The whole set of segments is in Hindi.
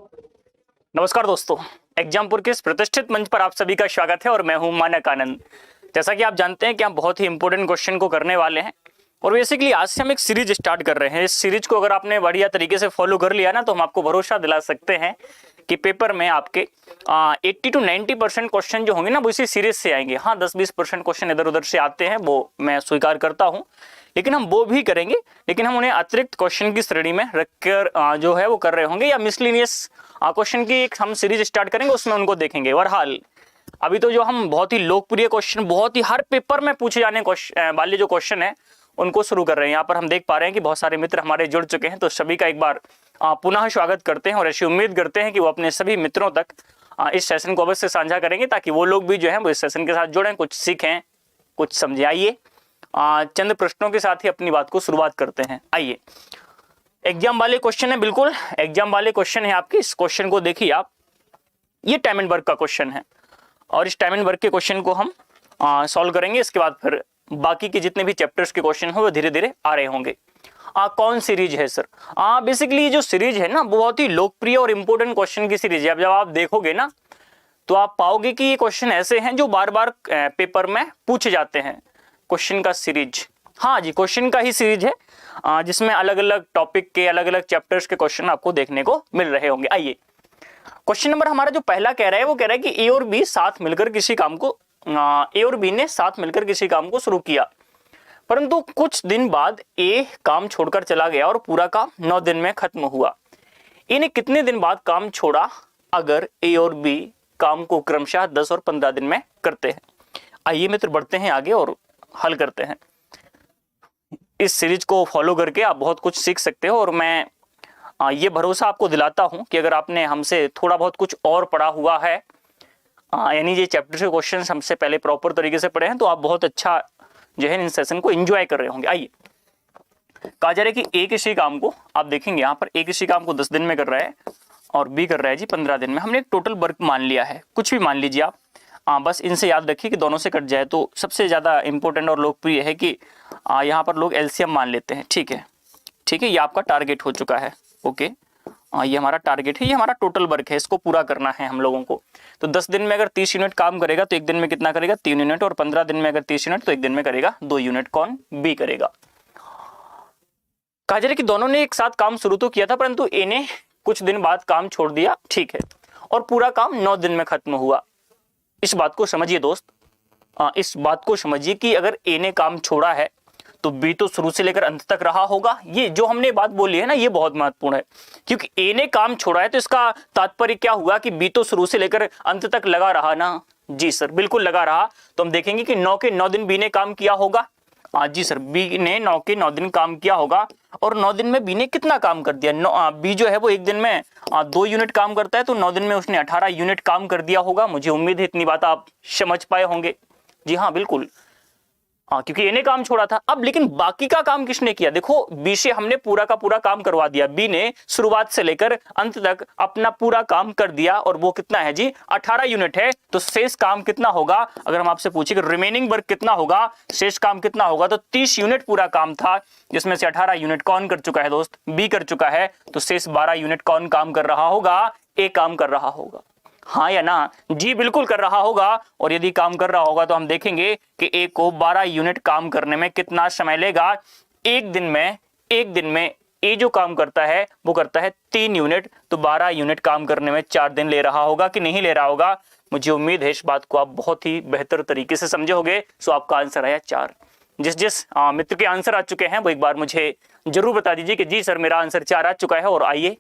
नमस्कार दोस्तों, एग्जामपुर के इस प्रतिष्ठित मंच पर आप सभी का स्वागत है और मैं हूं मानक आनंद। जैसा कि आप जानते हैं कि हम बहुत ही इंपॉर्टेंट क्वेश्चन को करने वाले हैं और बेसिकली आज से हम एक सीरीज स्टार्ट कर रहे हैं। इस सीरीज को अगर आपने बढ़िया तरीके से फॉलो कर लिया ना, तो हम आपको भरोसा दिला सकते हैं कि पेपर में आपके 80 to 90% क्वेश्चन जो होंगे ना, वो इसी सीरीज से आएंगे। हाँ, 10-20% क्वेश्चन इधर उधर से आते हैं, वो मैं स्वीकार करता हूँ, लेकिन हम वो भी करेंगे, लेकिन हम उन्हें अतिरिक्त क्वेश्चन की श्रेणी में रखकर जो है वो कर रहे होंगे, या मिसलिनियस क्वेश्चन की एक हम सीरीज स्टार्ट करेंगे, उसमें उनको देखेंगे। बहरहाल अभी तो जो हम बहुत ही लोकप्रिय क्वेश्चन, बहुत ही हर पेपर में पूछे जाने वाले जो क्वेश्चन है उनको शुरू कर रहे हैं। यहाँ पर हम देख पा रहे हैं कि बहुत सारे मित्र हमारे जुड़ चुके हैं, तो सभी का एक बार पुनः स्वागत करते हैं और ऐसी उम्मीद करते हैं कि वो अपने सभी मित्रों तक इस सेशन को अवश्य साझा करेंगे, ताकि वो लोग भी जो है वो इस सेशन के साथ जुड़ें, कुछ सीखें, कुछ समझे। आइए चंद प्रश्नों के साथ ही अपनी बात को शुरुआत करते हैं। आइए, एग्जाम वाले क्वेश्चन है, बिल्कुल एग्जाम वाले क्वेश्चन है आपके। इस क्वेश्चन को देखिए आप, ये टाइम एंड वर्क का क्वेश्चन है और इस टाइम एंड वर्क के क्वेश्चन को हम सॉल्व करेंगे। इसके बाद फिर बाकी के जितने भी चैप्टर्स के क्वेश्चन हो वो धीरे धीरे आ रहे होंगे। कौन सीरीज है सर? बेसिकली ये जो सीरीज है ना, बहुत ही लोकप्रिय और इंपॉर्टेंट क्वेश्चन की सीरीज है। अब जब आप देखोगे ना, तो आप पाओगे कि ये क्वेश्चन ऐसे हैं जो बार बार पेपर में पूछे जाते हैं। क्वेश्चन का सीरीज, हाँ जी, क्वेश्चन का ही सीरीज है, जिसमें अलग अलग टॉपिक के अलग अलग चैप्टर्स के क्वेश्चन आपको देखने को मिल रहे होंगे। आइए, क्वेश्चन नंबर हमारा जो पहला कह रहा है, वो कह रहा है कि ए और बी साथ मिलकर किसी काम को ए और बी ने साथ मिलकर किसी काम को शुरू किया, परंतु कुछ दिन बाद ए काम छोड़कर चला गया और पूरा काम 9 दिन में खत्म हुआ। ए ने कितने दिन बाद काम छोड़ा अगर ए और बी काम को क्रमशः 10 और 15 दिन में करते हैं? आइए मित्र, बढ़ते हैं आगे और हल करते हैं। इस सीरीज को फॉलो करके आप बहुत कुछ सीख सकते हो और मैं ये भरोसा आपको दिलाता हूं कि अगर आपने हमसे थोड़ा बहुत कुछ और पढ़ा हुआ है, यानी ये चैप्टर के क्वेश्चन हमसे पहले प्रॉपर तरीके से पढ़े हैं, तो आप बहुत अच्छा जो है इन सेशन को एंजॉय कर रहे होंगे। आइए, कहा जा रहा है कि ए किसी काम को, आप देखेंगे यहाँ पर ए किसी काम को 10 दिन में कर रहा है और बी कर रहा है जी 15 दिन में। हमने एक टोटल वर्क मान लिया है, कुछ भी मान लीजिए आप, बस इनसे याद रखिए कि दोनों से कट जाए। तो सबसे ज्यादा इंपॉर्टेंट और लोकप्रिय है कि यहाँ पर लोग एलसीएम मान लेते हैं। ठीक है, ठीक है, ये आपका टारगेट हो चुका है। ओके, ये हमारा टारगेट है, ये हमारा टोटल वर्क है, इसको पूरा करना है हम लोगों को। तो 10 दिन में अगर 30 यूनिट काम करेगा तो एक दिन में कितना करेगा? 3 यूनिट। और 15 दिन में अगर 30 यूनिट तो एक दिन में करेगा 2 यूनिट। कौन? बी करेगा। कहा जा रहा है कि दोनों ने एक साथ काम शुरू तो किया था, परंतु ए ने कुछ दिन बाद काम छोड़ दिया, ठीक है, और पूरा काम 9 दिन में खत्म हुआ। इस बात को समझिए दोस्त, इस बात को समझिए कि अगर ए ने काम छोड़ा है तो बी तो शुरू से लेकर अंत तक रहा होगा। ये जो हमने बात बोली है ना, ये बहुत महत्वपूर्ण है, क्योंकि ए ने काम छोड़ा है तो इसका तात्पर्य क्या हुआ कि बी तो शुरू से लेकर अंत तक लगा रहा ना। जी सर, बिल्कुल लगा रहा। तो हम देखेंगे कि 9 के 9 दिन बी ने काम किया होगा। जी सर, बी ने 9 के 9 दिन काम किया होगा और 9 दिन में बी ने कितना काम कर दिया? बी जो है वो एक दिन में 2 यूनिट काम करता है, तो 9 दिन में उसने 18 यूनिट काम कर दिया होगा। मुझे उम्मीद है इतनी बात आप समझ पाए होंगे। जी हाँ, बिल्कुल, क्योंकि ए ने काम छोड़ा था। अब लेकिन बाकी का काम किसने किया? देखो, बी से हमने पूरा का पूरा काम करवा दिया। बी ने शुरुआत से लेकर अंत तक अपना पूरा काम कर दिया और वो कितना है जी? 18 यूनिट है। तो शेष काम कितना होगा? अगर हम आपसे पूछे कि रिमेनिंग वर्क कितना होगा, शेष काम कितना होगा, तो 30 यूनिट पूरा काम था, जिसमें से 18 यूनिट कौन कर चुका है दोस्त? बी कर चुका है। तो शेष 12 यूनिट कौन काम कर रहा होगा? ए काम कर रहा होगा। हाँ या ना? जी बिल्कुल कर रहा होगा। और यदि काम कर रहा होगा तो हम देखेंगे कि ए को 12 यूनिट काम करने में कितना समय लेगा? एक दिन में ए जो काम करता है वो करता है 3 यूनिट, तो 12 यूनिट काम करने में 4 दिन ले रहा होगा कि नहीं ले रहा होगा? मुझे उम्मीद है इस बात को आप बहुत ही बेहतर तरीके से समझे होंगे। सो आपका आंसर आया 4। जिस मित्र के आंसर आ चुके हैं वो एक बार मुझे जरूर बता दीजिए कि जी सर मेरा आंसर 4 आ चुका है। और आइए,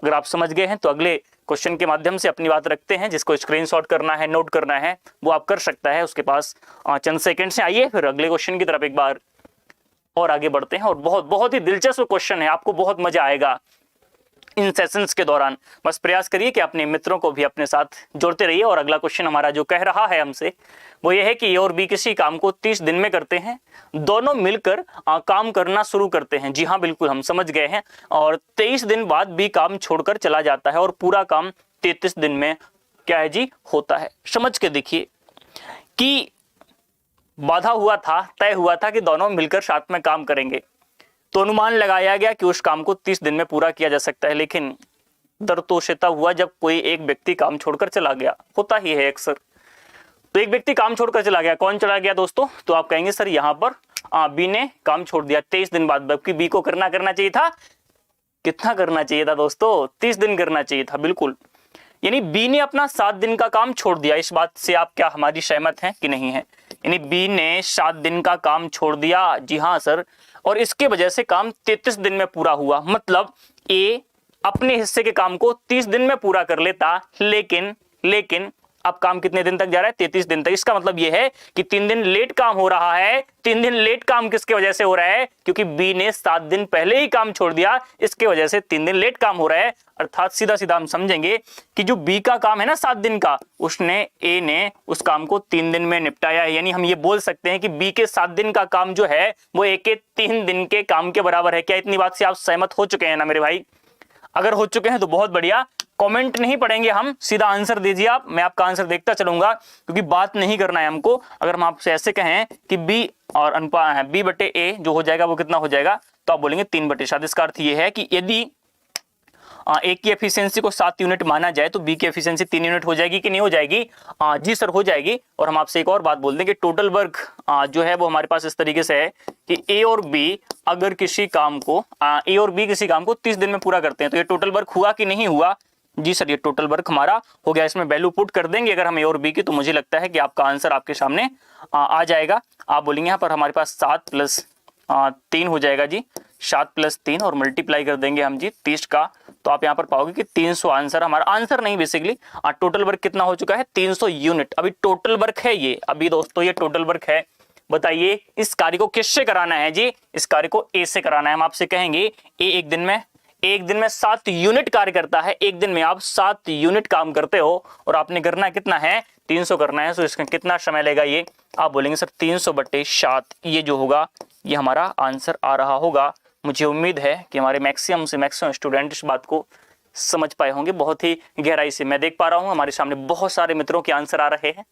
अगर आप समझ गए हैं तो अगले क्वेश्चन के माध्यम से अपनी बात रखते हैं। जिसको स्क्रीनशॉट करना है, नोट करना है, वो आप कर सकता है, उसके पास चंद सेकंड से। आइए फिर अगले क्वेश्चन की तरफ एक बार और आगे बढ़ते हैं। और बहुत बहुत ही दिलचस्प क्वेश्चन है, आपको बहुत मजा आएगा इन सेशंस के दौरान। बस प्रयास करिए कि अपने मित्रों को भी अपने साथ जोड़ते रहिए। और अगला क्वेश्चन हमारा जो कह रहा है हमसे, वो ये है कि ए और बी किसी काम को 30 दिन में करते हैं, दोनों मिलकर काम करना शुरू करते हैं। जी हाँ, बिल्कुल हम समझ गए हैं। और 23 दिन बाद बी काम छोड़कर चला जाता है और पूरा काम 33 दिन में क्या है जी? होता है। समझ के देखिए कि बाधा हुआ था, तय हुआ था कि दोनों मिलकर साथ में काम करेंगे, तो अनुमान लगाया गया कि उस काम को 30 दिन में पूरा किया जा सकता है। लेकिन दर्द तो उसे तब हुआ जब कोई एक व्यक्ति काम छोड़कर चला गया, होता ही है अक्सर। तो एक व्यक्ति काम छोड़कर चला गया, कौन चला गया दोस्तों? तो आप कहेंगे सर यहाँ पर बी ने काम छोड़ दिया 23 दिन बाद, जबकि बी को करना चाहिए था, कितना करना चाहिए था दोस्तों? 30 दिन करना चाहिए था, बिल्कुल। यानी बी ने अपना 7 दिन का काम छोड़ दिया। इस बात से आप क्या हमारी सहमत हैं कि नहीं है? यानी बी ने 7 दिन का काम छोड़ दिया, जी हाँ सर, और इसके वजह से काम 33 दिन में पूरा हुआ। मतलब ए अपने हिस्से के काम को 30 दिन में पूरा कर लेता, लेकिन अब काम कितने दिन तक जा रहा है? 33 दिन तक। इसका मतलब यह है कि 3 दिन लेट काम हो रहा है। 3 दिन लेट काम किसके वजह से हो रहा है? क्योंकि बी ने 7 दिन पहले ही काम छोड़ दिया, इसके वजह से 3 दिन लेट काम हो रहा है। अर्थात सीधा सीधा हम समझेंगे कि जो बी का काम है ना 7 दिन का, उसने ए ने उस काम को 3 दिन में निपटाया है। यानी हम ये बोल सकते हैं कि बी के 7 दिन का काम जो है वो ए के 3 दिन के काम के बराबर है। क्या इतनी बात से आप सहमत हो चुके हैं ना मेरे भाई? अगर हो चुके हैं तो बहुत बढ़िया। कमेंट नहीं पढ़ेंगे हम, सीधा आंसर दीजिए आप, मैं आपका आंसर देखता चलूंगा, क्योंकि बात नहीं करना है हमको। अगर हम आपसे ऐसे कहें कि बी और अनुपात है बी बटे ए, जो हो जाएगा वो कितना हो जाएगा? तो आप बोलेंगे 3/7। इसका अर्थ ये है कि यदि ए की एफिशिएंसी को 7 यूनिट माना जाए तो बी की एफिशिएंसी 3 यूनिट हो जाएगी कि नहीं हो जाएगी? जी सर हो जाएगी। और हम आपसे एक और बात बोल दें कि टोटल वर्क जो है वो हमारे पास इस तरीके से है कि ए और बी अगर किसी काम को ए और बी किसी काम को 30 दिन में पूरा करते हैं तो ये टोटल वर्क हुआ कि नहीं हुआ? जी सर ये टोटल वर्क हमारा हो गया। इसमें वैल्यू पुट कर देंगे अगर हम ए और बी की, तो मुझे लगता है कि आपका आंसर आपके सामने आ जाएगा। आप बोलेंगे यहाँ पर हमारे पास 7 + 3 हो जाएगा जी, 7 + 3 और मल्टीप्लाई कर देंगे हम जी 30 का, तो आप यहाँ पर पाओगे कि 300 आंसर हमारा। आंसर नहीं बेसिकली टोटल वर्क कितना हो चुका है? 300 यूनिट। अभी टोटल वर्क है ये, अभी दोस्तों ये टोटल वर्क है। बताइए इस कार्य को किससे कराना है जी? इस कार्य को ए से कराना है। हम आपसे कहेंगे ए एक दिन में 7 यूनिट कार्य करता है। एक दिन में आप 7 यूनिट काम करते हो और आपने करना कितना है? 300 करना है। तो इसका कितना समय लेगा ये? आप बोलेंगे सर 300/7, ये जो होगा ये हमारा आंसर आ रहा होगा। मुझे उम्मीद है कि हमारे मैक्सिमम से मैक्सिमम स्टूडेंट इस बात को समझ पाए होंगे बहुत ही गहराई से। मैं देख पा रहा हूँ हमारे सामने बहुत सारे मित्रों के आंसर आ रहे हैं।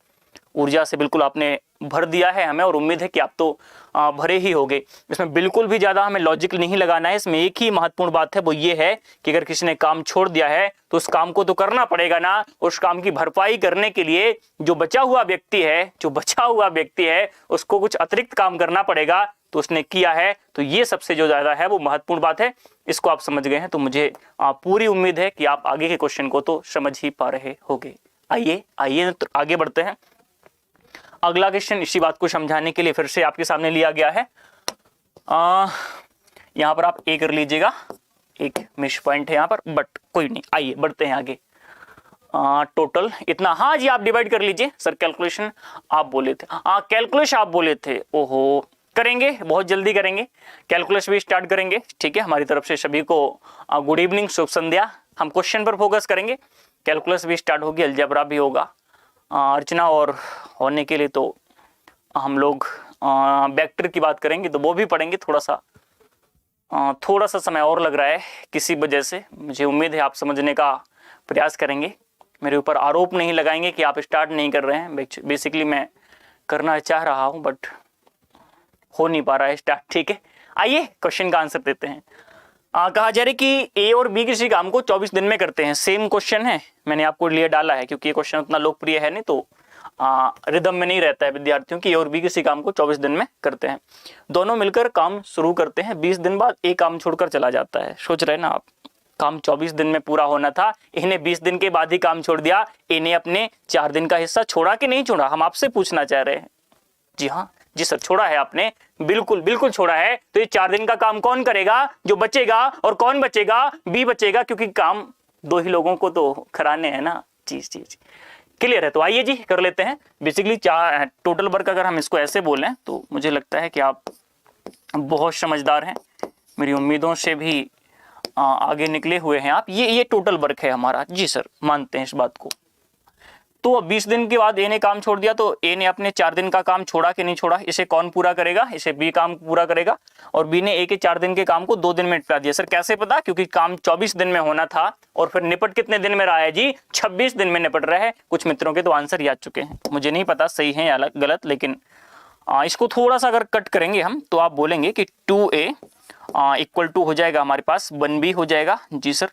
ऊर्जा से बिल्कुल आपने भर दिया है हमें, और उम्मीद है कि आप तो भरे ही होंगे। इसमें बिल्कुल भी ज्यादा हमें लॉजिक नहीं लगाना है। इसमें एक ही महत्वपूर्ण बात है, वो ये है कि अगर किसी ने काम छोड़ दिया है तो उस काम को तो करना पड़ेगा ना। उस काम की भरपाई करने के लिए जो बचा हुआ व्यक्ति है उसको कुछ अतिरिक्त काम करना पड़ेगा, तो उसने किया है। तो ये सबसे जो ज्यादा है वो महत्वपूर्ण बात है। इसको आप समझ गए हैं तो मुझे पूरी उम्मीद है कि आप आगे के क्वेश्चन को तो समझ ही पा रहे होंगे। आइए तो आगे बढ़ते हैं। अगला क्वेश्चन इसी बात को समझाने के लिए फिर से आपके सामने लिया गया है। यहाँ पर आप ए कर लीजिएगा, एक मिस पॉइंट है यहाँ पर, बट कोई नहीं। आइए बढ़ते हैं आगे। टोटल इतना, हाँ जी आप डिवाइड कर लीजिए। सर कैलकुलेशन आप बोले थे, कैलकुलेशन आप बोले थे, ओहो करेंगे, बहुत जल्दी करेंगे। कैलकुलेशन भी स्टार्ट करेंगे, ठीक है। हमारी तरफ से सभी को गुड इवनिंग, शुभ संध्या। हम क्वेश्चन पर फोकस करेंगे। कैलकुलस भी स्टार्ट होगी, अलजेब्रा भी होगा। अर्चना और होने के लिए तो हम लोग वेक्टर की बात करेंगे तो वो भी पढ़ेंगे। थोड़ा सा समय और लग रहा है किसी वजह से। मुझे उम्मीद है आप समझने का प्रयास करेंगे, मेरे ऊपर आरोप नहीं लगाएंगे कि आप स्टार्ट नहीं कर रहे हैं। बेसिकली मैं करना चाह रहा हूं बट हो नहीं पा रहा है स्टार्ट, ठीक है। आइए क्वेश्चन का आंसर देते हैं। कहा जा रहा है कि ए और बी किसी काम को 24 दिन में करते हैं। सेम क्वेश्चन है, मैंने आपको लिए डाला है क्योंकि ये क्वेश्चन उतना लोकप्रिय है नहीं, तो रिदम में नहीं रहता है विद्यार्थियों की। ए और बी किसी काम को 24 दिन में करते हैं। दोनों मिलकर काम शुरू करते हैं, 20 दिन बाद ए काम छोड़कर चला जाता है। सोच रहे ना आप, काम 24 दिन में पूरा होना था, इन्हें 20 दिन के बाद ही काम छोड़ दिया। इन्हें अपने 4 दिन का हिस्सा छोड़ा कि नहीं छोड़ा, हम आपसे पूछना चाह रहे हैं। जी हाँ जी सर, छोड़ा है आपने, बिल्कुल बिल्कुल छोड़ा है। तो ये 4 दिन का काम कौन करेगा? जो बचेगा। और कौन बचेगा? बी बचेगा, क्योंकि काम 2 ही लोगों को तो कराने हैं ना। जी जी जी क्लियर है। तो आइए जी कर लेते हैं। बेसिकली टोटल वर्क अगर हम इसको ऐसे बोलें तो मुझे लगता है कि आप बहुत समझदार हैं, मेरी उम्मीदों से भी आगे निकले हुए हैं आप। ये टोटल वर्क है हमारा। जी सर मानते हैं इस बात को। तो 20 दिन के बाद ए ने काम छोड़ दिया, तो ए ने अपने 4 दिन का काम छोड़ा कि नहीं छोड़ा? इसे कौन पूरा करेगा? इसे बी काम पूरा करेगा। और बी ने ए के 4 दिन के काम को 2 दिन में निपटा दिया। सर कैसे पता? क्योंकि काम 24 दिन में होना था और फिर निपट कितने दिन में रहा है जी? 26 दिन में निपट रहा है। कुछ मित्रों के तो आंसर याद चुके हैं, मुझे नहीं पता सही है या गलत, लेकिन इसको थोड़ा सा अगर कट करेंगे हम तो आप बोलेंगे कि 2A = हो जाएगा हमारे पास 1B हो जाएगा। जी सर,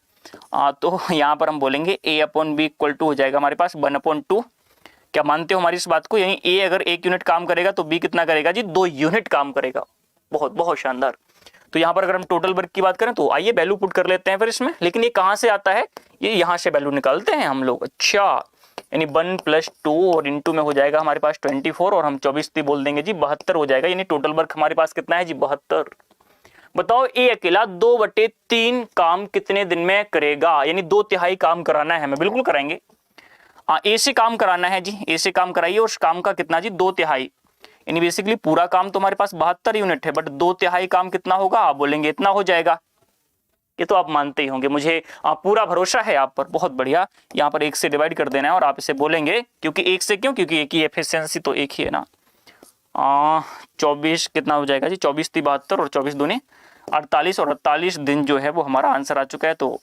तो यहाँ पर हम बोलेंगे a/b इक्वल टू हो जाएगा हमारे पास 1/2। क्या मानते हो हमारी इस बात को? यानी a अगर 1 यूनिट काम करेगा तो b कितना करेगा जी? 2 यूनिट काम करेगा। बहुत बहुत शानदार। तो यहाँ पर अगर हम टोटल वर्क की बात करें तो आइए वैल्यू पुट कर लेते हैं फिर इसमें। लेकिन ये कहाँ से आता है? ये यहाँ से वैल्यू निकालते हैं हम लोग। अच्छा, यानी 1 + 2 और इंटू में हो जाएगा हमारे पास 24 और हम 24 बोल देंगे जी 72 हो जाएगा। यानी टोटल वर्क हमारे पास कितना है जी? 72। बताओ ए अकेला 2/3 काम कितने दिन में करेगा? यानी 2/3 काम कराना है हमें। बिल्कुल कराएंगे। ए से काम कराना है जी, ए से काम कराइए और उस काम का कितना जी? 2/3। यानी बेसिकली पूरा काम तो हमारे पास 72 यूनिट है, बट 2/3 काम कितना होगा? आप बोलेंगे इतना हो जाएगा। ये तो आप मानते ही होंगे, मुझे पूरा भरोसा है आप पर। बहुत बढ़िया। यहाँ पर 1 से डिवाइड कर देना है और आप इसे बोलेंगे, क्योंकि 1 से क्यों? क्योंकि एक ही एफिशिएंसी तो एक ही है ना। 24 कितना हो जाएगा जी? 24 × 72 और 24 दूनी 48 और 48 दिन जो है वो हमारा आंसर आ चुका है। तो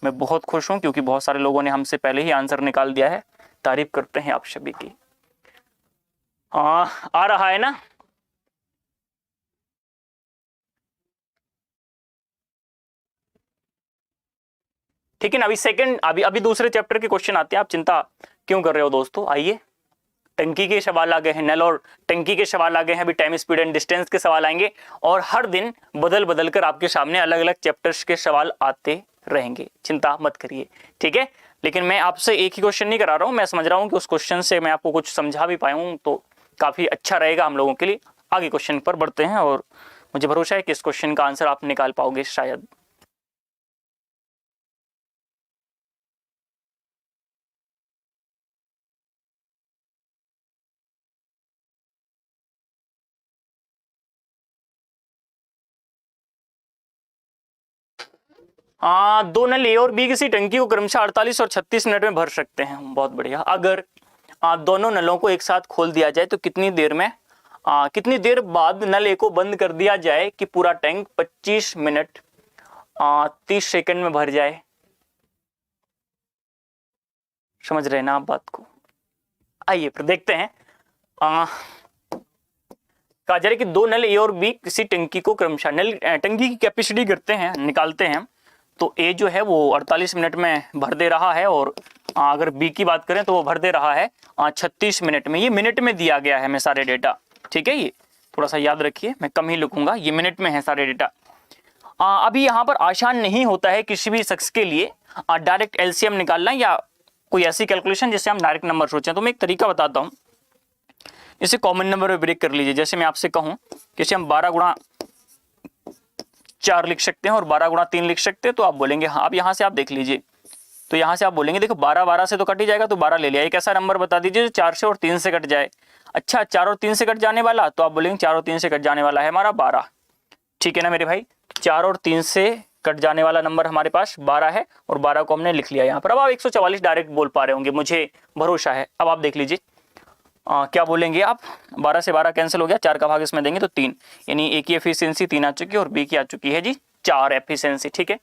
मैं बहुत खुश हूँ क्योंकि बहुत सारे लोगों ने हमसे पहले ही आंसर निकाल दिया है। तारीफ करते हैं आप सभी की। आ रहा है ना? ठीक है ना। अभी दूसरे चैप्टर के क्वेश्चन आते हैं। आप चिंता क्यों कर रहे हो दोस्तों? आइए, टंकी के सवाल आ गए हैं, नल और टंकी के सवाल आ गए हैं। अभी टाइम, स्पीड एंड डिस्टेंस के सवाल आएंगे और हर दिन बदल बदल कर आपके सामने अलग अलग चैप्टर्स के सवाल आते रहेंगे। चिंता मत करिए, ठीक है। लेकिन मैं आपसे एक ही क्वेश्चन नहीं करा रहा हूं। मैं समझ रहा हूं कि उस क्वेश्चन से मैं आपको कुछ समझा भी पाया हूं तो काफी अच्छा रहेगा हम लोगों के लिए। आगे क्वेश्चन पर बढ़ते हैं और मुझे भरोसा है कि इस क्वेश्चन का आंसर आप निकाल पाओगे शायद। दो नल ए और बी किसी टंकी को क्रमशः 48 और 36 मिनट में भर सकते हैं। बहुत बढ़िया। अगर दोनों नलों को एक साथ खोल दिया जाए तो कितनी देर बाद नल ए को बंद कर दिया जाए कि पूरा टैंक 25 मिनट 30 सेकंड में भर जाए? समझ रहे हैं ना आप बात को? आइए फिर देखते हैं। कहा जा रहा है कि दो नल ए और बी किसी टंकी को क्रमशः टंकी की कैपेसिटी करते हैं, निकालते हैं। तो ए जो है वो 48 मिनट में भर दे रहा है और अगर बी की बात करें तो वो भर दे रहा है 36 मिनट में। ये मिनट में दिया गया है हमें सारे डेटा, ठीक है। ये थोड़ा सा याद रखिए, मैं कम ही लिखूंगा, ये मिनट में है सारे डेटा। अभी यहाँ पर आसान नहीं होता है किसी भी शख्स के लिए डायरेक्ट एलसीएम निकालना या कोई ऐसी कैलकुलेशन जिससे हम डायरेक्ट नंबर सोचें। तो मैं एक तरीका बताता हूँ, इसे कॉमन नंबर में ब्रेक कर लीजिए। जैसे मैं आपसे कहूँ कि हम 12x4 लिख सकते हैं और 12x3 लिख सकते हैं, तो आप बोलेंगे हाँ। अब यहाँ से आप देख लीजिए, तो यहाँ से आप बोलेंगे देखो 12 से तो कट ही जाएगा, तो 12 ले लिया। एक ऐसा नंबर बता दीजिए जो 4 से और 3 से कट जाए। अच्छा, 4 और 3 से कट जाने वाला, तो आप बोलेंगे 4 और 3 से कट जाने वाला है हमारा 12, ठीक है ना मेरे भाई। 4 और 3 से कट जाने वाला नंबर हमारे पास 12 है और 12 को हमने लिख लिया यहाँ पर। अब आप 144 डायरेक्ट बोल पा रहे होंगे, मुझे भरोसा है। अब आप देख लीजिए क्या बोलेंगे आप? 12 से 12 कैंसिल हो गया, 4 का भाग इसमें देंगे तो 3, यानी ए की एफिशिएंसी 3 आ चुकी है और बी की आ चुकी है जी 4 एफिशिएंसी, ठीक है।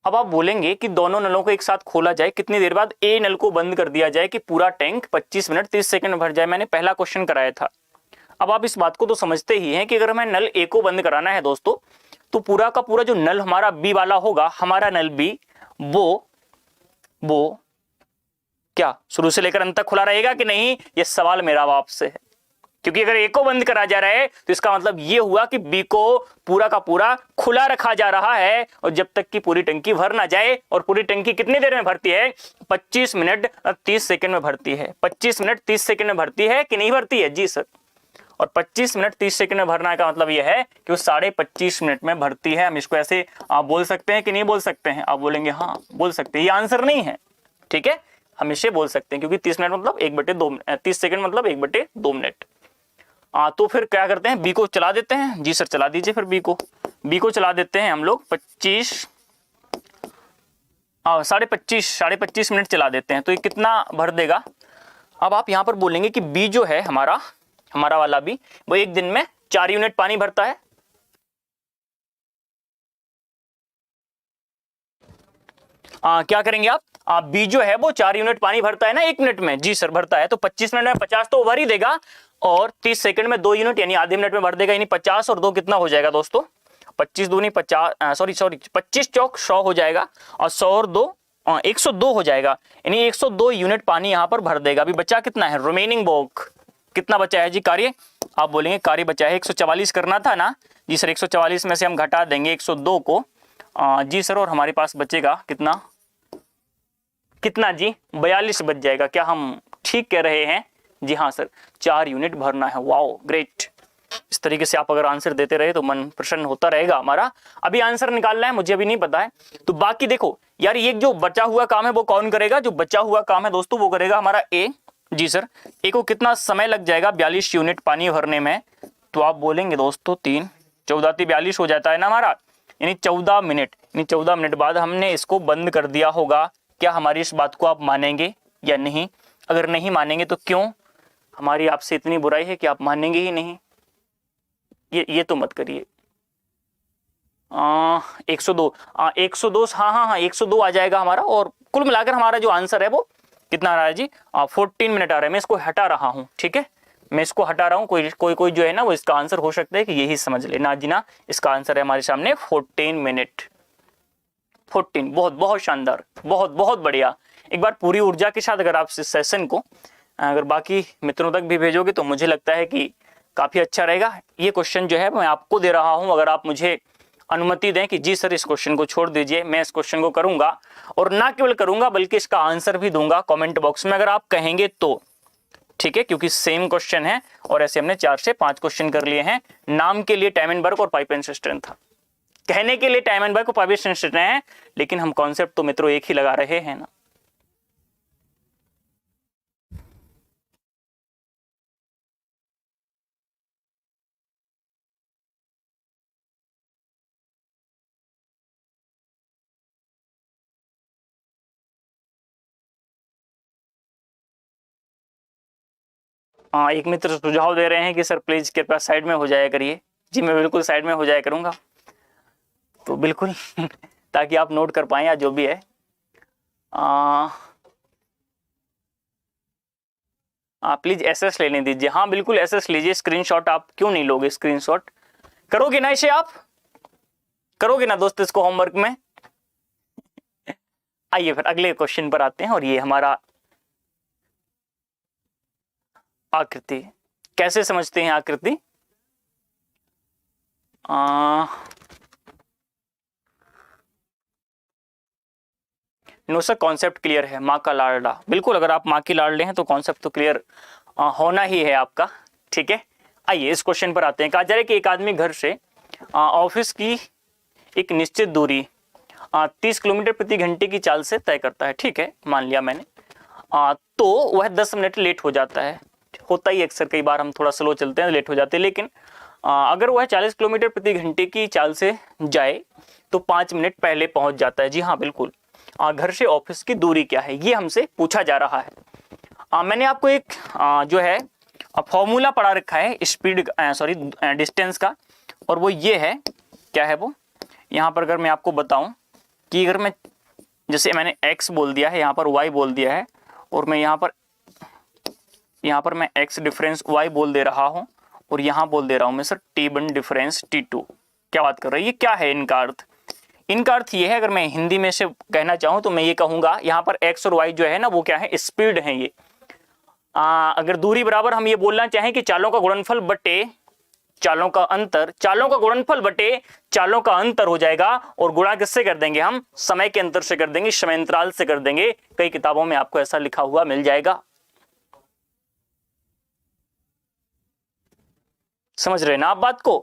अब आप बोलेंगे कि दोनों नलों को एक साथ खोला जाए, कितनी देर बाद ए नल को बंद कर दिया जाए कि पूरा टैंक 25 मिनट 30 सेकंड में भर जाए। मैंने पहला क्वेश्चन कराया था। अब आप इस बात को तो समझते ही हैं कि अगर हमें नल ए को बंद कराना है दोस्तों, तो पूरा का पूरा जो नल हमारा बी वाला होगा, हमारा नल बी वो क्या शुरू से लेकर अंत तक खुला रहेगा कि नहीं? ये सवाल मेरा आपसे है, क्योंकि अगर ए को बंद करा जा रहा है तो इसका मतलब ये हुआ कि बी को पूरा का पूरा खुला रखा जा रहा है, और जब तक कि पूरी टंकी भर ना जाए। और पूरी टंकी कितनी देर में भरती है? 25 मिनट 30 सेकंड में भरती है। 25 मिनट 30 सेकंड में भरती है कि नहीं भरती है? जी सर। और 25 मिनट 30 सेकंड में भरना का मतलब यह है कि वो 25.5 मिनट में भरती है। हम इसको ऐसे आप बोल सकते हैं कि नहीं बोल सकते हैं? आप बोलेंगे हाँ बोल सकते हैं। ये आंसर नहीं है, ठीक है, हम इसे बोल सकते हैं, क्योंकि 30 मिनट मतलब 1/2, 30 सेकंड मतलब 1/2 मिनट। तो फिर क्या करते हैं? बी को चला देते हैं। जी सर, चला दीजिए फिर बी को चला देते हैं हम लोग 25 मिनट चला देते हैं, तो ये कितना भर देगा? अब आप यहां पर बोलेंगे कि बी जो है हमारा वाला बी, वो एक दिन में 4 यूनिट पानी भरता है। क्या करेंगे आप? बी जो है वो 4 यूनिट पानी भरता है ना 1 मिनट में। जी सर, भरता है। तो 25 मिनट में 50 तो भर ही देगा और 30 सेकंड में 2 यूनिट यानी आधे मिनट में भर देगा, यानी 50 और 2 कितना हो जाएगा दोस्तों? 25 दूनी 50, सॉरी 25 चौक 100 हो जाएगा और 100 और 2 102 हो जाएगा, यानी 102 यूनिट पानी यहाँ पर भर देगा। अभी बचा कितना है, रिमेनिंग वर्क कितना बचा है जी कार्य? आप बोलेंगे कार्य बचा है 144 करना था ना जी सर, 144 में से हम घटा देंगे 102 को जी सर, और हमारे पास बचेगा कितना कितना जी 42 बच जाएगा। क्या हम ठीक कह रहे हैं? जी हाँ सर, 4 यूनिट भरना है। Wow great. इस तरीके से आप अगर आंसर देते रहे तो मन प्रसन्न होता रहेगा हमारा। अभी आंसर निकालना है, मुझे अभी नहीं पता है। तो बाकी देखो यार, ये जो बचा हुआ काम है वो कौन करेगा? जो बचा हुआ काम है दोस्तों वो करेगा हमारा ए। जी सर, ए को कितना समय लग जाएगा 42 यूनिट पानी भरने में? तो आप बोलेंगे दोस्तों 3 14 42 हो जाता है ना हमारा, यानी 14 मिनट, यानी 14 मिनट बाद हमने इसको बंद कर दिया होगा। क्या हमारी इस बात को आप मानेंगे या नहीं? अगर नहीं मानेंगे तो क्यों? हमारी आपसे इतनी बुराई है कि आप मानेंगे ही नहीं, ये तो मत करिए। 102 102 हाँ 102 आ जाएगा हमारा, और कुल मिलाकर हमारा जो आंसर है वो कितना आ रहा है जी? 14 मिनट आ रहा है। मैं इसको हटा रहा हूँ, ठीक है, मैं इसको हटा रहा हूँ। कोई जो है ना वो इसका आंसर हो सकता है कि यही समझ ले। ना जी ना, इसका आंसर है हमारे सामने 14 मिनट। 14, बहुत बहुत शानदार, बहुत बहुत बढ़िया। एक बार पूरी ऊर्जा के साथ अगर आप इस सेशन को अगर बाकी मित्रों तक भी भेजोगे तो मुझे लगता है कि काफी अच्छा रहेगा। ये क्वेश्चन जो है मैं आपको दे रहा हूं, अगर आप मुझे अनुमति दें कि जी सर इस क्वेश्चन को छोड़ दीजिए, मैं इस क्वेश्चन को करूंगा, और ना केवल करूंगा बल्कि इसका आंसर भी दूंगा कमेंट बॉक्स में, अगर आप कहेंगे तो, ठीक है, क्योंकि सेम क्वेश्चन है और ऐसे हमने 4 से 5 क्वेश्चन कर लिए हैं। नाम के लिए टाइमनबर्ग और पाइपेनस्टीन था, कहने के लिए टाइमनबर्ग और पाइपेनस्टीन है, लेकिन हम कॉन्सेप्ट तो मित्रों एक ही लगा रहे हैं ना। एक मित्र सुझाव दे रहे हैं कि सर प्लीज कृपया साइड में हो जाया करिए। जी मैं बिल्कुल साइड में हो जाया करूंगा, तो बिल्कुल ताकि आप नोट कर पाए या जो भी है। प्लीज एसएस लेने दीजिए। हाँ बिल्कुल एसएस लीजिए, स्क्रीनशॉट आप क्यों नहीं लोगे? स्क्रीनशॉट करोगे ना, इसे आप करोगे ना दोस्त इसको होमवर्क में? आइए फिर अगले क्वेश्चन पर आते हैं, और ये हमारा आकृति। कैसे समझते हैं आकृति? नो सर कॉन्सेप्ट क्लियर है, माँ का लाडला। बिल्कुल, अगर आप माँ की लाडले हैं तो कॉन्सेप्ट तो क्लियर होना ही है आपका, ठीक है। आइए इस क्वेश्चन पर आते हैं। कहा जा रहा है कि एक आदमी घर से ऑफिस की एक निश्चित दूरी 30 किलोमीटर प्रति घंटे की चाल से तय करता है, ठीक है, मान लिया मैंने। तो वह 10 मिनट लेट हो जाता है। होता ही अक्सर, कई बार हम थोड़ा स्लो चलते हैं, लेट हो जाते हैं, लेकिन अगर वह 40 किलोमीटर प्रति घंटे की चाल से जाए तो 5 मिनट पहले पहुंच जाता है। जी हाँ बिल्कुल, घर से ऑफिस की दूरी क्या है ये हमसे पूछा जा रहा है। मैंने आपको एक जो है फॉर्मूला पढ़ा रखा है स्पीड डिस्टेंस का, और वो ये है, क्या है वो, यहाँ पर अगर मैं आपको बताऊं कि अगर मैं, जैसे मैंने x बोल दिया है, यहाँ पर y बोल दिया है, और मैं यहाँ पर मैं x डिफरेंस y बोल दे रहा हूँ, और यहाँ बोल दे रहा हूँ मैं सर t1 डिफरेंस t2। क्या बात कर रहा है? ये क्या है इनका अर्थ? इनका अर्थ ये है, अगर मैं हिंदी में से कहना चाहूँ तो मैं ये कहूँगा, यहाँ पर x और y जो है ना वो क्या है? स्पीड है ये। अगर दूरी बराबर हम ये बोलना चाहें कि चालों का गुणनफल बटे चालों का अंतर, चालों का गुणनफल बटे चालों का अंतर हो जाएगा, और गुणा किससे कर देंगे हम? समय के अंतर से कर देंगे, समयांतराल से कर देंगे। कई किताबों में आपको ऐसा लिखा हुआ मिल जाएगा। समझ रहे ना आप बात को,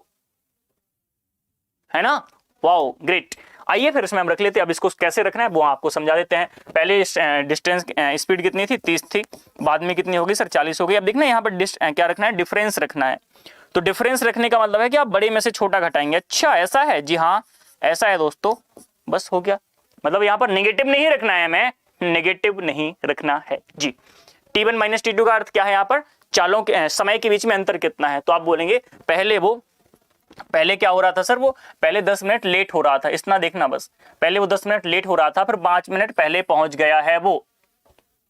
है ना? Wow great. आइए फिर इसमें हम रख लेते हैं। अब इसको कैसे रखना है वो आपको समझा देते हैं। पहले डिस्टेंस स्पीड कितनी थी? 30 थी, बाद में कितनी होगी सर? 40 हो गई। अब देखना यहाँ पर क्या रखना है? डिफरेंस रखना है। तो डिफरेंस रखने का मतलब है कि आप बड़े में से छोटा घटाएंगे। अच्छा ऐसा है? जी हाँ ऐसा है दोस्तों, बस हो गया। मतलब यहाँ पर नेगेटिव नहीं रखना है, हमें नेगेटिव नहीं रखना है जी। t1 माइनस t2 का अर्थ क्या है? यहाँ पर चालों के समय के बीच में अंतर कितना है। तो आप बोलेंगे पहले क्या हो रहा था सर? वो पहले 10 मिनट लेट हो रहा था, इतना देखना बस। पहले वो 10 मिनट लेट हो रहा था, फिर 5 मिनट पहले पहुंच गया है वो।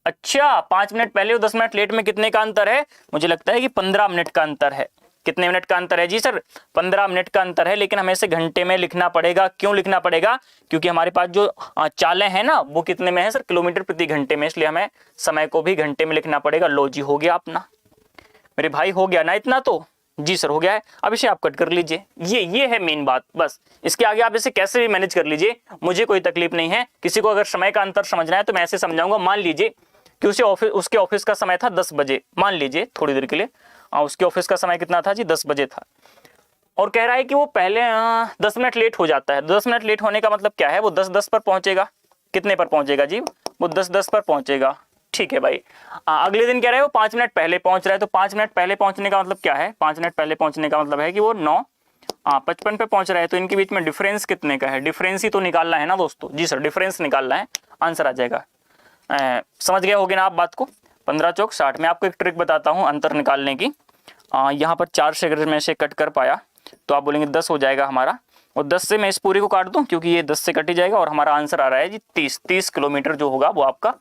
अच्छा 5 मिनट पहले और 10 मिनट लेट में कितने का अंतर है? मुझे लगता है कि 15 मिनट का अंतर है। कितने मिनट का अंतर है जी सर? 15 मिनट का अंतर है, लेकिन हमें इसे घंटे में लिखना पड़ेगा। क्यों लिखना पड़ेगा? क्योंकि हमारे पास जो चालें हैं ना वो कितने में है सर? किलोमीटर प्रति घंटे में, इसलिए हमें समय को भी घंटे में लिखना पड़ेगा। लो जी, हो गया अपना मेरे भाई, हो गया ना इतना तो? जी सर हो गया है। अब इसे आप कट कर लीजिए, ये है मेन बात। बस इसके आगे आप इसे कैसे भी मैनेज कर लीजिए, मुझे कोई तकलीफ नहीं है। किसी को अगर समय का अंतर समझना है तो मैं ऐसे समझाऊंगा। मान लीजिए कि उसके ऑफिस का समय था 10 बजे, मान लीजिए थोड़ी देर के लिए उसके ऑफिस का समय कितना था जी? 10 बजे था। और कह रहा है कि वो पहले 10 मिनट लेट हो जाता है। 10 मिनट लेट होने का मतलब क्या है? वो 10:10 पर पहुंचेगा। कितने पर पहुंचेगा जी? वो 10:10 पर पहुंचेगा। ठीक है भाई। अगले दिन कह रहे हो 5 मिनट पहले पहुंच रहा है, तो 5 मिनट पहले पहुंचने का मतलब क्या है? 5 मिनट पहले पहुंचने का मतलब है कि वो 9:55 पे पहुंच रहा है। तो इनके बीच में डिफरेंस कितने का है? डिफरेंस ही तो निकालना है ना दोस्तों। जी सर, डिफरेंस निकालना है, आंसर आ जाएगा। समझ गए होगे ना आप बात को? 15 चौक 60। मैं आपको एक ट्रिक बताता हूँ अंतर निकालने की। यहाँ पर 4 से अगर मैं इसे कट कर पाया तो आप बोलेंगे 10 हो जाएगा हमारा, और 10 से मैं इस पूरी को काट दूं क्योंकि ये 10 से कट ही जाएगा, और हमारा आंसर आ रहा है जी 30 किलोमीटर जो होगा वो आपका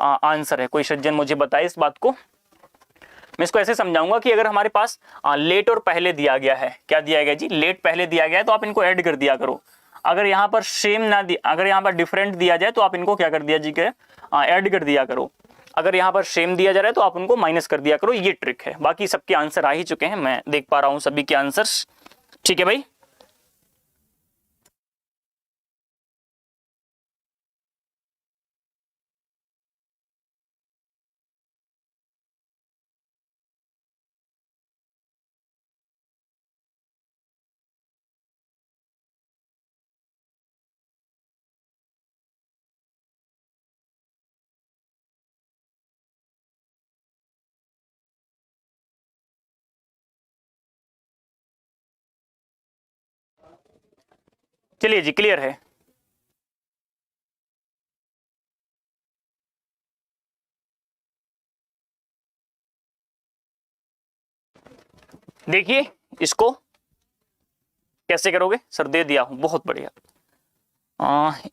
आंसर है। कोई सज्जन मुझे बताए इस बात को। मैं इसको ऐसे समझाऊंगा कि अगर हमारे पास लेट और पहले दिया गया है, क्या दिया गया जी? लेट पहले दिया गया है, तो आप इनको ऐड कर दिया करो। अगर यहाँ पर सेम ना दिया, अगर यहाँ पर डिफरेंट दिया जाए तो आप इनको क्या कर दिया जी के ऐड कर दिया करो। अगर यहाँ पर सेम दिया जा रहा है तो आप उनको माइनस कर दिया करो। ये ट्रिक है। बाकी सबके आंसर आ ही चुके हैं, मैं देख पा रहा हूँ सभी के आंसर्स। ठीक है भाई। चलिए जी, क्लियर है। देखिए इसको कैसे करोगे सर? दे दिया हूं, बहुत बढ़िया।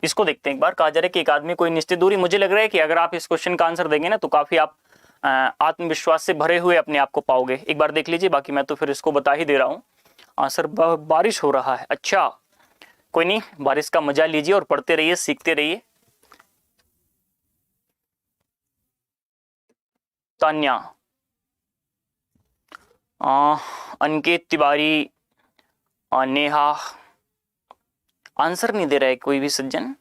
इसको देखते हैं एक बार। कहा जा रहा है कि एक आदमी कोई निश्चित दूरी, मुझे लग रहा है कि अगर आप इस क्वेश्चन का आंसर देंगे ना तो काफी आप आत्मविश्वास से भरे हुए अपने आप को पाओगे। एक बार देख लीजिए, बाकी मैं तो फिर इसको बता ही दे रहा हूँ। सर बारिश हो रहा है। अच्छा कोई नहीं, बारिश का मजा लीजिए और पढ़ते रहिए, सीखते रहिए। तान्या, अंकित तिवारी, नेहा, आंसर नहीं दे रहा है कोई भी सज्जन।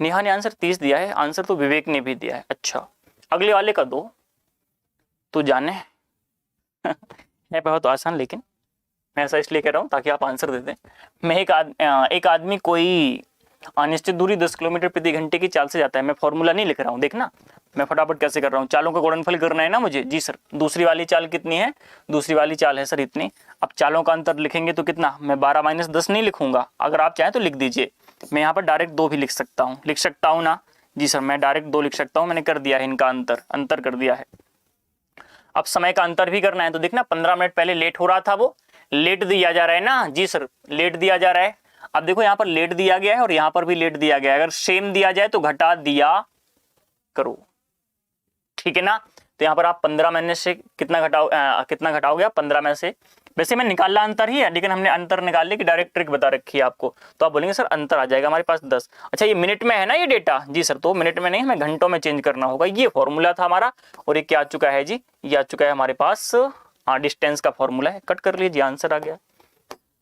नेहा ने आंसर 30 दिया है, आंसर तो विवेक ने भी दिया है। अच्छा अगले वाले का दो तो जाने है बहुत आसान, लेकिन मैं ऐसा इसलिए कह रहा हूं ताकि आप आंसर दे दें। मैं एक आदमी कोई अनिश्चित दूरी 10 किलोमीटर प्रति घंटे की चाल से जाता है। मैं फॉर्मूला नहीं लिख रहा हूँ, देखना मैं फटाफट कैसे कर रहा हूँ। चालों का गुणनफल करना है ना मुझे। जी सर, दूसरी वाली चाल कितनी है? दूसरी वाली चाल है सर इतनी। अब चालों का अंतर लिखेंगे तो कितना? मैं 12 - 10 नहीं लिखूंगा, अगर आप चाहें तो लिख दीजिए। मैं यहाँ पर डायरेक्ट 2 भी लिख सकता हूँ ना। जी सर, मैं डायरेक्ट 2 लिख सकता हूँ। मैंने कर दिया है इनका अंतर कर दिया है। अब समय का अंतर भी करना है तो देखना 15 मिनट पहले लेट हो रहा था, वो लेट दिया जा रहा है ना। जी सर, लेट दिया जा रहा है। अब देखो यहाँ पर लेट दिया गया है और यहाँ पर भी लेट दिया गया है। अगर सेम दिया जाए तो घटा दिया करो, ठीक है ना। तो यहाँ पर आप 15 में से कितना घटाओगे आप? 15 में से, वैसे मैं निकालना अंतर ही है, लेकिन हमने अंतर निकालने की डायरेक्ट ट्रिक बता रखी है आपको। तो आप बोलेंगे सर अंतर आ जाएगा हमारे पास 10। अच्छा ये मिनट में है ना ये डेटा? जी सर, तो मिनट में नहीं, हमें घंटों में चेंज करना होगा। ये फॉर्मूला था हमारा, और ये क्या आ चुका है जी? ये आ चुका है हमारे पास डिस्टेंस का फॉर्मूला है। कट कर लीजिए, आंसर आ गया।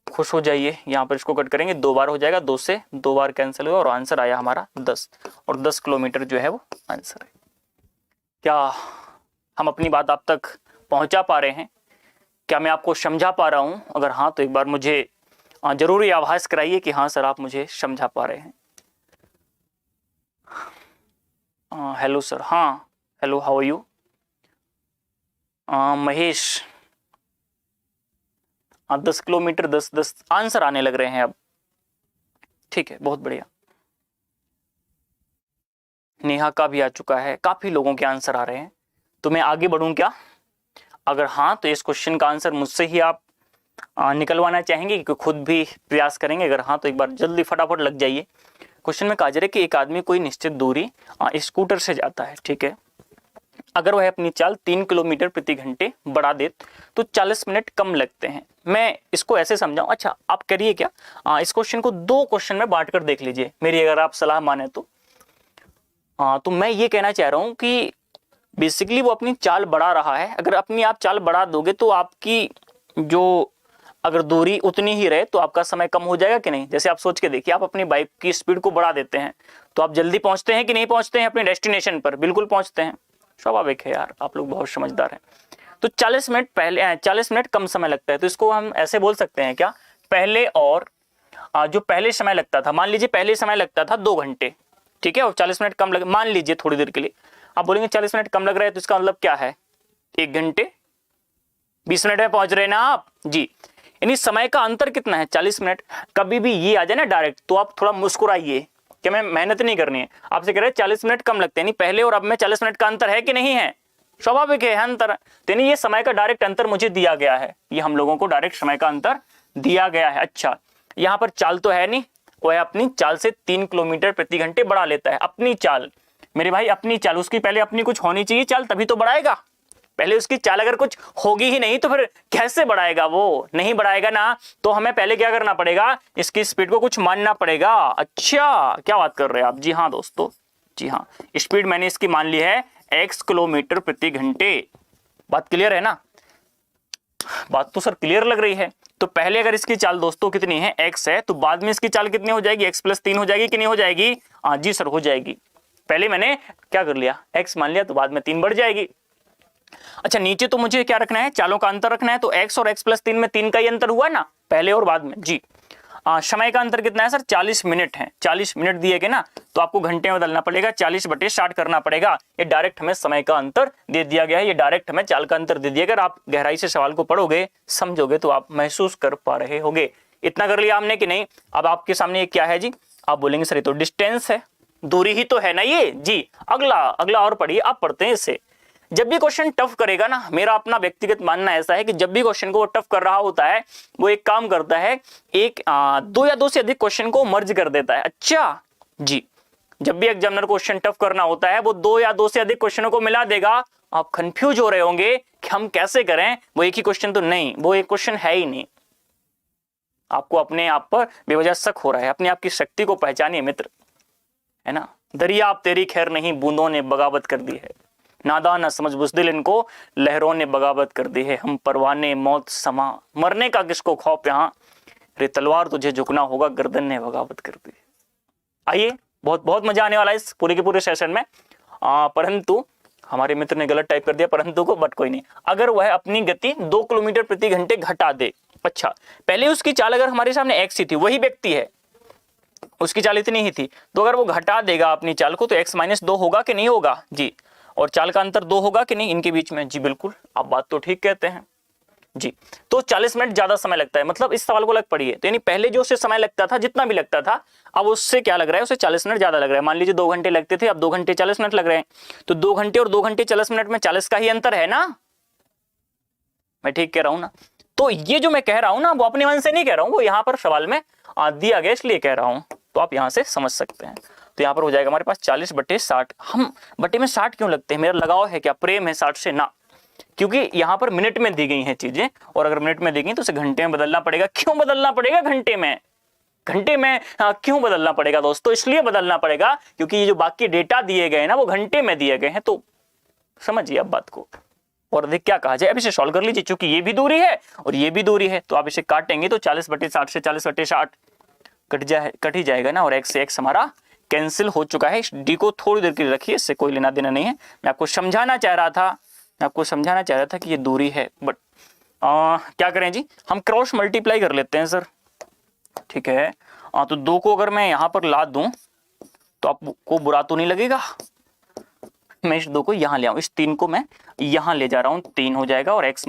खुश हो जाइए। यहाँ पर इसको कट करेंगे, 2 बार हो जाएगा, 2 से 2 बार कैंसिल हुआ और आंसर आया हमारा 10। और 10 किलोमीटर जो है वो आंसर है। क्या हम अपनी बात आप तक पहुंचा पा रहे हैं? क्या मैं आपको समझा पा रहा हूं? अगर हाँ तो एक बार मुझे जरूरी आभास कराइए कि हाँ सर आप मुझे समझा पा रहे हैं। Hello sir. हाँ hello, how are you? Mahesh, 10 kilometre 10 answer आने लग रहे हैं अब। ठीक है, बहुत बढ़िया। नेहा का भी आ चुका है, काफी लोगों के आंसर आ रहे हैं। तो मैं आगे बढ़ूं क्या? अगर हाँ तो इस क्वेश्चन का आंसर मुझसे ही आप निकलवाना चाहेंगे कि खुद भी प्रयास करेंगे? अगर हाँ तो एक बार जल्दी फटाफट लग जाइए। क्वेश्चन में कहा जा रहा है कि एक आदमी कोई निश्चित दूरी स्कूटर से जाता है, ठीक है। अगर वह अपनी चाल 3 किलोमीटर प्रति घंटे बढ़ा दे तो 40 मिनट कम लगते हैं। मैं इसको ऐसे समझाऊं, अच्छा आप करिए क्या, इस क्वेश्चन को 2 क्वेश्चन में बांट कर देख लीजिए, मेरी अगर आप सलाह माने तो मैं ये कहना चाह रहा हूं कि बेसिकली वो अपनी चाल बढ़ा रहा है। अगर अपनी आप चाल बढ़ा दोगे तो आपकी जो अगर दूरी उतनी ही रहे तो आपका समय कम हो जाएगा कि नहीं। जैसे आप सोच के देखिए, आप अपनी बाइक की स्पीड को बढ़ा देते हैं तो आप जल्दी पहुंचते हैं कि नहीं पहुंचते हैं अपने डेस्टिनेशन पर? बिल्कुल पहुंचते हैं, स्वाभाविक है यार, आप लोग बहुत समझदार हैं। तो 40 मिनट कम समय लगता है, तो इसको हम ऐसे बोल सकते हैं क्या, पहले और जो पहले समय लगता था, मान लीजिए पहले समय लगता था 2 घंटे, ठीक है, और 40 मिनट कम लगे, मान लीजिए थोड़ी देर के लिए आप बोलेंगे 40 मिनट कम लग रहा है, तो इसका मतलब क्या है, 1 घंटे 20 मिनट में पहुंच रहे ना आप जी। यानी समय का अंतर कितना है, 40 मिनट। कभी भी ये आ जाए ना डायरेक्ट तो आप थोड़ा मुस्कुराइए कि मैं मेहनत नहीं करनी है, आपसे कह रहे हैं 40 मिनट कम लगते हैं, पहले और अब में 40 मिनट का अंतर है कि नहीं है, स्वाभाविक है अंतर। तो यानी ये समय का डायरेक्ट अंतर मुझे दिया गया है, ये हम लोगों को डायरेक्ट समय का अंतर दिया गया है। अच्छा, यहाँ पर चाल तो है नहीं, वह अपनी चाल से 3 किलोमीटर प्रति घंटे बढ़ा लेता है। अपनी चाल मेरे भाई, अपनी चाल, उसकी पहले अपनी कुछ होनी चाहिए चाल, तभी तो बढ़ाएगा। पहले उसकी चाल अगर कुछ होगी ही नहीं तो फिर कैसे बढ़ाएगा, वो नहीं बढ़ाएगा ना, तो हमें पहले क्या करना पड़ेगा, इसकी स्पीड को कुछ मानना पड़ेगा। अच्छा, क्या बात कर रहे हैं आप? जी हाँ दोस्तों, जी हाँ, स्पीड मैंने इसकी मान ली है x किलोमीटर प्रति घंटे। बात क्लियर है ना? बात तो सर क्लियर लग रही है। तो पहले अगर इसकी चाल दोस्तों कितनी है, x है, तो बाद में इसकी चाल कितनी हो जाएगी, x + 3 हो जाएगी कि नहीं हो जाएगी? हाँ जी सर, हो जाएगी। पहले मैंने क्या कर लिया, x मान लिया, तो बाद में 3 बढ़ जाएगी। अच्छा, नीचे तो मुझे क्या रखना है, चालों का अंतर रखना है, तो x और x + 3 में 3 का ही अंतर हुआ ना, पहले और बाद में जी। समय का अंतर कितना है सर, 40 मिनट है, 40 मिनट दिए गए ना, तो आपको घंटे में बदलना पड़ेगा, 40/60 करना पड़ेगा। ये डायरेक्ट हमें समय का अंतर दे दिया गया है, ये डायरेक्ट हमें चाल का अंतर दे दिया। अगर आप गहराई से सवाल को पढ़ोगे, समझोगे, तो आप महसूस कर पा रहे होगे। इतना कर लिया हमने कि नहीं? अब आपके सामने ये क्या है जी, आप बोलेंगे सर ये तो डिस्टेंस है, दूरी ही तो है ना ये जी। अगला और पढ़िए, आप पढ़ते हैं इससे। जब भी क्वेश्चन टफ करेगा ना, मेरा अपना व्यक्तिगत मानना ऐसा है कि जब भी क्वेश्चन को टफ कर रहा होता है, वो एक काम करता है, 2 या 2 से अधिक क्वेश्चन को मर्ज कर देता है। अच्छा जी, जब भी एग्जामिनर क्वेश्चन टफ करना होता है, वो 2 या 2 से अधिक क्वेश्चनों को मिला देगा। आप कंफ्यूज हो रहे होंगे कि हम कैसे करें, वो एक ही क्वेश्चन तो नहीं, वो एक क्वेश्चन है ही नहीं। आपको अपने आप पर बेवजह शक हो रहा है, अपने आप की शक्ति को पहचानिए मित्र, है ना। दरिया आप तेरी खैर नहीं, बूंदों ने बगावत कर दी है, नादान न समझ बुज़दिल इनको, लहरों ने बगावत कर दी है। हम परवाने मौत समा, मरने का किसको खौफ यहाँ, रे तलवार तुझे झुकना होगा, गर्दन ने बगावत कर दी। आइए, बहुत बहुत मजा आने वाला है इस पूरे के पूरे सेशन में। परंतु हमारे मित्र ने गलत टाइप कर दिया परंतु को, बट कोई नहीं। अगर वह अपनी गति 2 किलोमीटर प्रति घंटे घटा दे, अच्छा पहले उसकी चाल अगर हमारे सामने x ही थी, वही व्यक्ति है, उसकी चाल इतनी ही थी, तो अगर वो घटा देगा अपनी चाल को, तो x - 2 होगा कि नहीं होगा जी। और चाल का अंतर 2 होगा कि नहीं इनके बीच में जी। बिल्कुल, आप बात तो ठीक कहते हैं जी। तो 40 मिनट ज्यादा समय लगता है, मतलब इस सवाल को लग पड़ी है, तो यानी पहले जो उससे समय लगता था, जितना भी लगता था, अब उससे क्या लग रहा है, उसे 40 मिनट ज्यादा लग रहा है। मान लीजिए 2 घंटे लगते थे, अब 2 घंटे 40 मिनट लग रहे हैं, तो 2 घंटे और 2 घंटे 40 मिनट में 40 का ही अंतर है ना, मैं ठीक कह रहा हूं ना। तो ये जो मैं कह रहा हूं ना, वो अपने मन से नहीं कह रहा हूं, वो यहाँ पर सवाल में दिया गया इसलिए कह रहा हूं, तो आप यहाँ से समझ सकते हैं। तो यहाँ पर हो जाएगा हमारे पास 40/60। हम बटे में 60 क्यों लगते हैं, मेरा लगाव है क्या, प्रेम है 60 से ना, क्योंकि यहाँ पर मिनट में दी गई हैं चीजें, और अगर मिनट में दी गई तो उसे घंटे में बदलना पड़ेगा। क्यों बदलना पड़ेगा घंटे में, क्यों बदलना पड़ेगा दोस्तों? इसलिए बदलना पड़ेगा क्योंकि ये जो बाकी डेटा दिए गए ना, वो घंटे में दिए गए हैं। तो समझिए अब बात को, और अधिक क्या कहा जाए। अब इसे सॉल्व कर लीजिए, चूंकि ये भी दूरी है और ये भी दूरी है, तो आप इसे काटेंगे तो 40/60 से 40/60 कट ही जाएगा ना, और x से x हमारा कैंसिल हो चुका है। इस डी को थोड़ी देर के लिए रखिए, इससे कोई लेना देना नहीं है। मैं आपको समझाना चाह रहा था कि ये दूरी है, बट क्या करें जी, हम क्रॉस मल्टीप्लाई कर लेते हैं सर, ठीक है। तो 2 को अगर मैं यहाँ पर ला दूं तो आपको बुरा तो नहीं लगेगा। मैं इस 2 को यहाँ ले आऊं, इस 3 को मैं यहाँ ले जा रहा हूँ, 3 हो जाएगा और x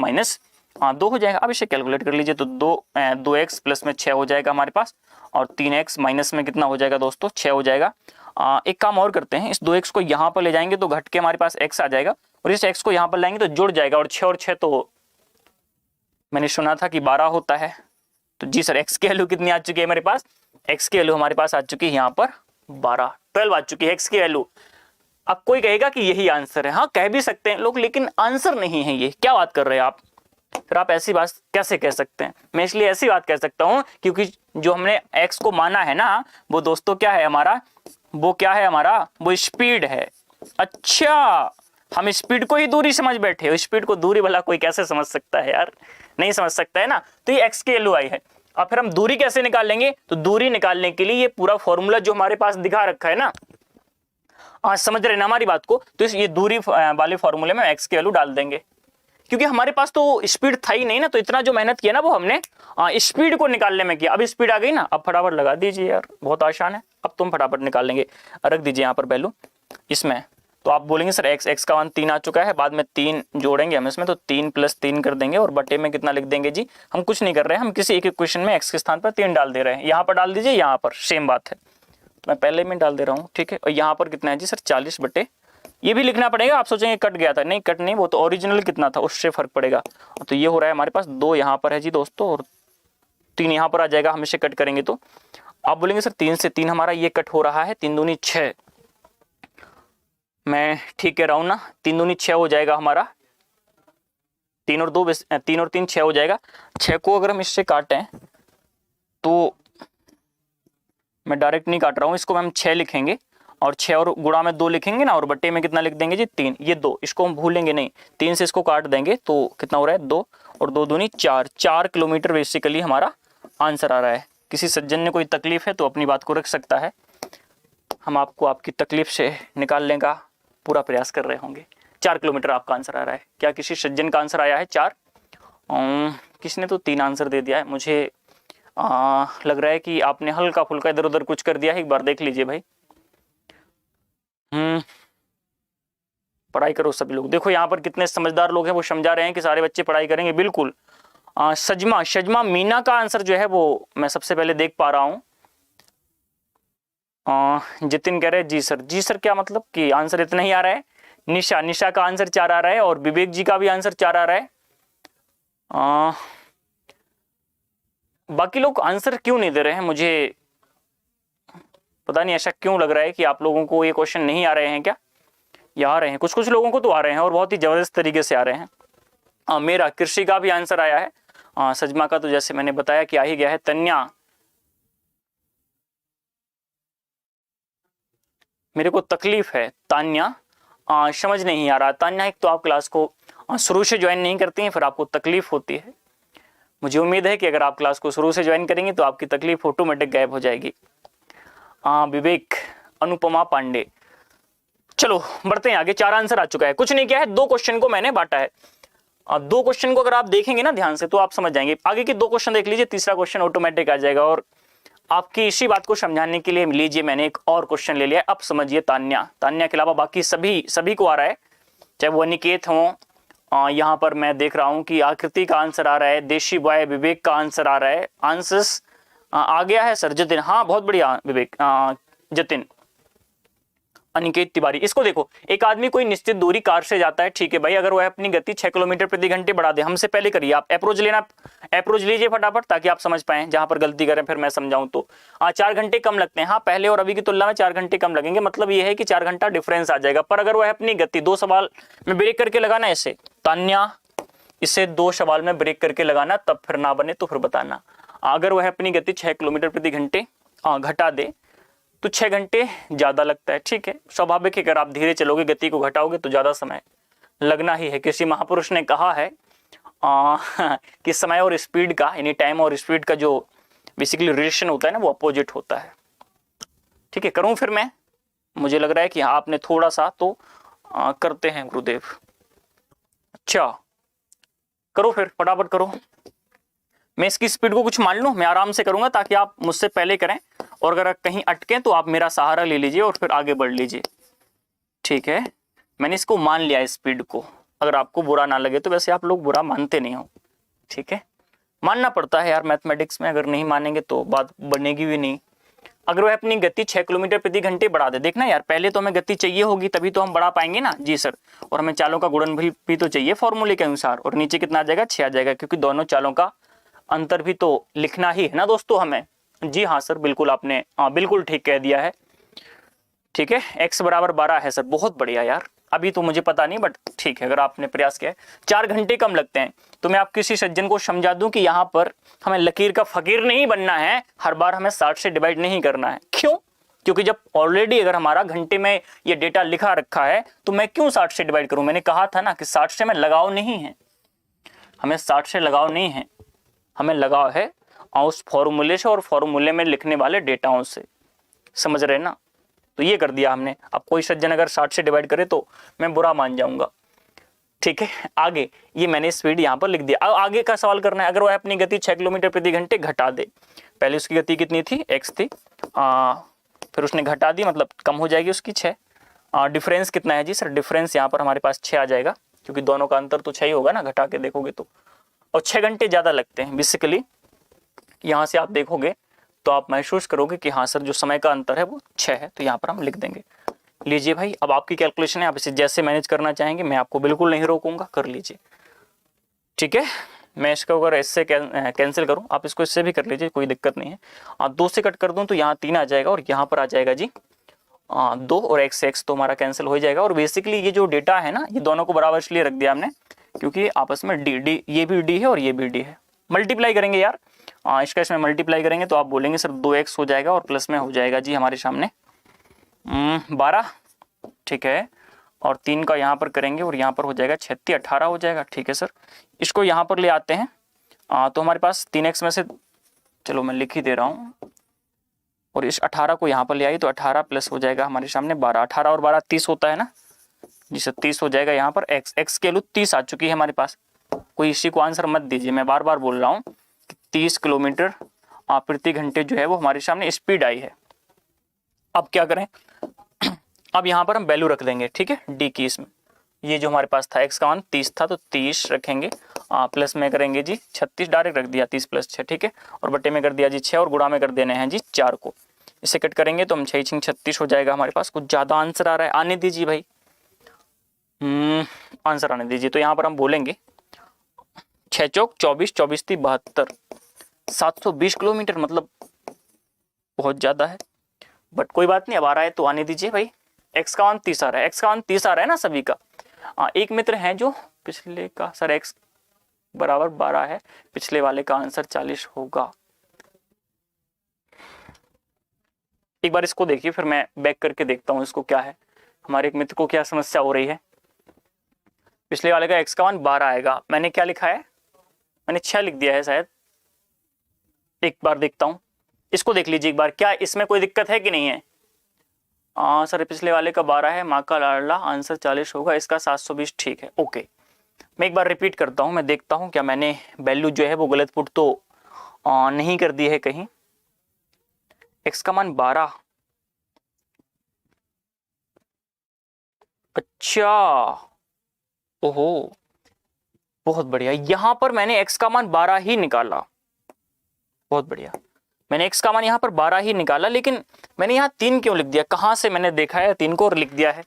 - 2 हो जाएगा। अब इसे कैलकुलेट कर लीजिए, तो 2x प्लस में 6 हो जाएगा हमारे पास, और 3x माइनस में कितना हो जाएगा दोस्तों, 6 हो जाएगा। एक काम और करते हैं, इस 2x को यहाँ पर ले जाएंगे तो घट के हमारे पास x आ जाएगा, और इस x को यहाँ पर लाएंगे तो जुड़ जाएगा, और 6 तो मैंने सुना था कि 12 होता है। तो जी सर, x की वैल्यू कितनी आ चुकी है मेरे पास, x की वैल्यू हमारे पास आ चुकी है यहाँ पर 12 आ चुकी है x की वैल्यू। अब कोई कहेगा कि यही आंसर है, हाँ कह भी सकते हैं लोग, लेकिन आंसर नहीं है ये, क्या बात कर रहे हैं आप, फिर आप ऐसी बात कैसे कह सकते हैं। मैं इसलिए ऐसी बात कह सकता हूं क्योंकि जो हमने x को माना है ना वो दोस्तों क्या है हमारा, वो क्या है हमारा, वो स्पीड है। अच्छा, हम स्पीड को ही दूरी समझ बैठे हो, स्पीड को दूरी भला कोई कैसे समझ सकता है यार, नहीं समझ सकता है ना। तो ये x की वैल्यू आई है। अब फिर हम दूरी कैसे निकाल लेंगे, तो दूरी निकालने के लिए ये पूरा फॉर्मूला जो हमारे पास दिखा रखा है ना, समझ रहे ना हमारी बात को, तो ये दूरी वाले फॉर्मूले में x की वैल्यू डाल देंगे, क्योंकि हमारे पास तो स्पीड था ही नहीं ना, तो इतना जो मेहनत किया ना वो हमने स्पीड को निकालने में किया। अब स्पीड आ गई ना, अब फटाफट लगा दीजिए यार, बहुत आसान है, अब तुम फटाफट निकाल लेंगे। रख दीजिए यहाँ पर वैल्यू इसमें, तो आप बोलेंगे सर x का मान 3 आ चुका है, बाद में 3 जोड़ेंगे हम इसमें, तो 3 + 3 कर देंगे और बटे में कितना लिख देंगे जी, हम कुछ नहीं कर रहे हैं, हम किसी एक इक्वेशन में x के स्थान पर 3 डाल दे रहे हैं। यहाँ पर डाल दीजिए, यहाँ पर सेम बात है, मैं पहले में डाल दे रहा हूँ, ठीक है। और यहाँ पर कितना है जी सर 40 बटे, ये भी लिखना पड़ेगा, आप सोचेंगे कट गया था, नहीं कट नहीं, वो तो ओरिजिनल कितना था उससे फर्क पड़ेगा। तो ये हो रहा है हमारे पास 2 यहाँ पर है जी दोस्तों, और 3 यहाँ पर आ जाएगा, हम इसे कट करेंगे तो आप बोलेंगे सर 3 से 3 हमारा ये कट हो रहा है, 3 दूनी 6, मैं ठीक कह रहा हूँ ना, 3 दूनी 6 हो जाएगा हमारा, 3 और 3 6 हो जाएगा। 6 को अगर हम इससे काटें तो मैं डायरेक्ट नहीं काट रहा हूँ इसको, हम 6 लिखेंगे और 6 और गुणा में 2 लिखेंगे ना, और बट्टे में कितना लिख देंगे जी 3, ये 2, इसको हम भूलेंगे नहीं, 3 से इसको काट देंगे तो कितना हो रहा है 2 और 2 दूनी 4, 4 किलोमीटर बेसिकली हमारा आंसर आ रहा है। किसी सज्जन ने कोई तकलीफ है तो अपनी बात को रख सकता है, हम आपको आपकी तकलीफ से निकालने का पूरा प्रयास कर रहे होंगे। 4 किलोमीटर आपका आंसर आ रहा है। क्या किसी सज्जन का आंसर आया है 4? किसने तो 3 आंसर दे दिया है, मुझे लग रहा है कि आपने हल्का फुल्का इधर उधर कुछ कर दिया है, एक बार देख लीजिए भाई। पढ़ाई करो सभी लोग, देखो यहाँ पर कितने समझदार लोग हैं, वो समझा रहे हैं कि सारे बच्चे पढ़ाई करेंगे, बिल्कुल। सजमा मीना का आंसर जो है वो मैं सबसे पहले देख पा रहा हूँ। जितिन कह रहे हैं जी सर क्या मतलब कि आंसर इतना ही आ रहा है। निशा का आंसर 4 आ रहा है, और विवेक जी का भी आंसर 4 आ रहा है। बाकी लोग आंसर क्यों नहीं दे रहे हैं, मुझे पता नहीं, ऐसा क्यों लग रहा है कि आप लोगों को ये क्वेश्चन नहीं आ रहे हैं क्या, या आ रहे हैं? कुछ लोगों को तो आ रहे हैं और बहुत ही जबरदस्त तरीके से आ रहे हैं। मेरा कृषि का भी आंसर आया है, सजमा का तो जैसे मैंने बताया कि आ ही गया है। तन्या, मेरे को तकलीफ है, तान्या समझ नहीं आ रहा। तान्या, एक तो आप क्लास को शुरू से ज्वाइन नहीं करती हैं, फिर आपको तकलीफ होती है। मुझे उम्मीद है कि अगर आप क्लास को शुरू से ज्वाइन करेंगे तो आपकी तकलीफ ऑटोमेटिक गायब हो जाएगी। विवेक, अनुपमा पांडे, चलो बढ़ते हैं आगे। 4 आंसर आ चुका है, कुछ नहीं किया है, 2 क्वेश्चन को मैंने बांटा है। 2 क्वेश्चन को अगर आप देखेंगे ना ध्यान से तो आप समझ जाएंगे। आगे के 2 क्वेश्चन देख लीजिए, तीसरा क्वेश्चन ऑटोमेटिक आ जाएगा। और आपकी इसी बात को समझाने के लिए लीजिए मैंने एक और क्वेश्चन ले लिया। अब समझिए, तान्या के अलावा बाकी सभी को आ रहा है, चाहे वो अनिकेत हो, यहाँ पर मैं देख रहा हूँ कि आकृति का आंसर आ रहा है, देशी बॉय विवेक का आंसर आ रहा है। आंसर्स आ गया है सर। जतिन, हाँ बहुत बढ़िया विवेक, जतिन, अनिकेत तिवारी। इसको देखो, एक आदमी कोई निश्चित दूरी कार से जाता है, ठीक है भाई, अगर वह अपनी गति 6 किलोमीटर प्रति घंटे बढ़ा दे, हमसे पहले करिए आप अप्रोच लेना, अप्रोच लीजिए फटाफट ताकि आप समझ पाएं, जहां पर गलती करें फिर मैं समझाऊं तो। 4 घंटे कम लगते हैं, हाँ पहले और अभी की तुलना में 4 घंटे कम लगेंगे, मतलब ये है कि 4 घंटा डिफरेंस आ जाएगा। पर अगर वह अपनी गति 2 सवाल में ब्रेक करके लगाना, ऐसे तान्या इसे 2 सवाल में ब्रेक करके लगाना, तब फिर ना बने तो फिर बताना। अगर वह अपनी गति 6 किलोमीटर प्रति घंटे घटा दे तो 6 घंटे ज्यादा लगता है, ठीक है, स्वाभाविक है। अगर आप धीरे चलोगे, गति को घटाओगे तो ज्यादा समय लगना ही है। किसी महापुरुष ने कहा है कि समय और स्पीड का, यानी टाइम और स्पीड का जो बेसिकली रिलेशन होता है ना, वो अपोजिट होता है। ठीक है, करूं फिर मैं? मुझे लग रहा है कि हाँ आपने थोड़ा सा तो करते हैं गुरुदेव। अच्छा करो फिर, फटाफट करो। मैं इसकी स्पीड को कुछ मान लूं, मैं आराम से करूंगा ताकि आप मुझसे पहले करें, और अगर कहीं अटके तो आप मेरा सहारा ले लीजिए और फिर आगे बढ़ लीजिए। ठीक है, मैंने इसको मान लिया स्पीड को, अगर आपको बुरा ना लगे तो। वैसे आप लोग बुरा मानते नहीं हो, ठीक है, मानना पड़ता है यार मैथमेटिक्स में, अगर नहीं मानेंगे तो बात बनेगी भी नहीं। अगर वह अपनी गति 6 किलोमीटर प्रति घंटे बढ़ा दे, देखना यार पहले तो हमें गति चाहिए होगी तभी तो हम बढ़ा पाएंगे ना। जी सर, और हमें चालों का गुणन भी तो चाहिए फॉर्मूले के अनुसार, और नीचे कितना आ जाएगा 6 आ जाएगा, क्योंकि दोनों चालों का अंतर भी तो लिखना ही है ना दोस्तों हमें। जी हाँ सर, बिल्कुल आपने बिल्कुल ठीक कह दिया है। ठीक है, x बराबर 12 है सर, बहुत बढ़िया यार। अभी तो मुझे पता नहीं, बट ठीक है, अगर आपने प्रयास किया है। 4 घंटे कम लगते हैं। तो मैं आप किसी सज्जन को समझा दूं कि यहाँ पर हमें लकीर का फकीर नहीं बनना है, हर बार हमें 60 से डिवाइड नहीं करना है। क्यों? क्योंकि जब ऑलरेडी अगर हमारा घंटे में ये डेटा लिखा रखा है तो मैं क्यों 60 से डिवाइड करूं? मैंने कहा था ना कि 60 से हमें लगाव नहीं है, हमें 60 से लगाव नहीं है, हमें लगाव है उस फॉर्मूले से और फॉर्मूले में लिखने वाले डेटाओं से। समझ रहे ना? तो ये कर दिया हमने। अब कोई सज्जन अगर 60 से डिवाइड करे तो मैं बुरा मान जाऊंगा। ठीक है, आगे ये मैंने स्पीड यहाँ पर लिख दिया। अब आगे का सवाल करना है। अगर वह अपनी गति 6 किलोमीटर प्रति घंटे घटा दे, पहले उसकी गति कितनी थी? x थी, फिर उसने घटा दी, मतलब कम हो जाएगी उसकी 6। डिफरेंस कितना है जी सर? डिफरेंस यहाँ पर हमारे पास 6 आ जाएगा, क्योंकि दोनों का अंतर तो 6 ही होगा ना, घटा के देखोगे तो। और 6 घंटे ज़्यादा लगते हैं बेसिकली। यहाँ से आप देखोगे तो आप महसूस करोगे कि हाँ सर, जो समय का अंतर है वो 6 है, तो यहाँ पर हम लिख देंगे। लीजिए भाई, अब आपकी कैलकुलेशन है, आप इसे जैसे मैनेज करना चाहेंगे, मैं आपको बिल्कुल नहीं रोकूंगा, कर लीजिए। ठीक है, मैं इसको अगर इससे कैंसिल करूं, आप इसको इससे भी कर लीजिए, कोई दिक्कत नहीं है। 2 से कट कर दूं तो यहाँ 3 आ जाएगा और यहाँ पर आ जाएगा जी 2, और x से x तो हमारा कैंसिल हो जाएगा। और बेसिकली ये जो डेटा है ना, ये दोनों को बराबर इसलिए रख दिया हमने क्योंकि आपस में डी ये भी d है और ये भी d है। मल्टीप्लाई करेंगे यार, इसका इसमें मल्टीप्लाई करेंगे तो आप बोलेंगे सर 2x हो जाएगा और प्लस में हो जाएगा जी हमारे सामने 12। ठीक है, और 3 का यहाँ पर करेंगे और यहाँ पर हो जाएगा 36, 18 हो जाएगा। ठीक है सर, इसको यहाँ पर ले आते हैं तो हमारे पास 3x में से, चलो मैं लिख ही दे रहा हूँ, और इस 18 को यहाँ पर ले आई तो 18 प्लस हो जाएगा हमारे सामने 12। 18 और 12 30 होता है ना जी सर, 30 हो जाएगा। यहाँ पर x की वैल्यू 30 आ चुकी है हमारे पास। कोई इसी को आंसर मत दीजिए, मैं बार बार बोल रहा हूँ कि 30 किलोमीटर प्रति घंटे जो है वो हमारे सामने स्पीड आई है। अब क्या करें? अब यहाँ पर हम वैल्यू रख देंगे, ठीक है, डी की। इसमें ये जो हमारे पास था x का मान 30 था, तो 30 रखेंगे, प्लस में करेंगे जी 36, डायरेक्ट रख दिया 30 + 6। ठीक है, और बटे में कर दिया जी 6 और गुणा में कर देने हैं जी 4 को। इसे कट करेंगे तो हम 6 × 36 हो जाएगा हमारे पास। कुछ ज़्यादा आंसर आ रहा है, आने दीजिए भाई, आंसर आने दीजिए। तो यहाँ पर हम बोलेंगे 6 चौक 24, 24 × 3 = 72, 720 किलोमीटर, मतलब बहुत ज़्यादा है, बट कोई बात नहीं, अब आ रहा है तो आने दीजिए भाई। x का मान 30 आ रहा है, x का मान 30 आ रहा है ना सभी का। एक मित्र है जो पिछले का, सर x बराबर 12 है, पिछले वाले का आंसर 40 होगा। एक बार इसको देखिए, फिर मैं बैक करके देखता हूँ इसको क्या है, हमारे एक मित्र को क्या समस्या हो रही है। पिछले वाले का x का मान 12 आएगा, मैंने क्या लिखा है? मैंने 6 लिख दिया है शायद। एक बार देखता हूँ, इसको देख लीजिए एक बार, क्या इसमें कोई दिक्कत है कि नहीं है? सर पिछले वाले का 12 है, माँ का लाडला, आंसर 40 होगा, इसका 720। ठीक है, ओके। मैं एक बार रिपीट करता हूँ, मैं देखता हूँ क्या मैंने वैल्यू जो है वो गलत पुट तो नहीं कर दी है कहीं। x का मान 12, अच्छा, ओहो, बहुत बढ़िया। यहां पर मैंने x का मान 12 ही निकाला, बहुत बढ़िया, मैंने x का मान यहाँ पर 12 ही निकाला, लेकिन मैंने यहाँ 3 क्यों लिख दिया? कहां से मैंने देखा है 3 को और लिख दिया है?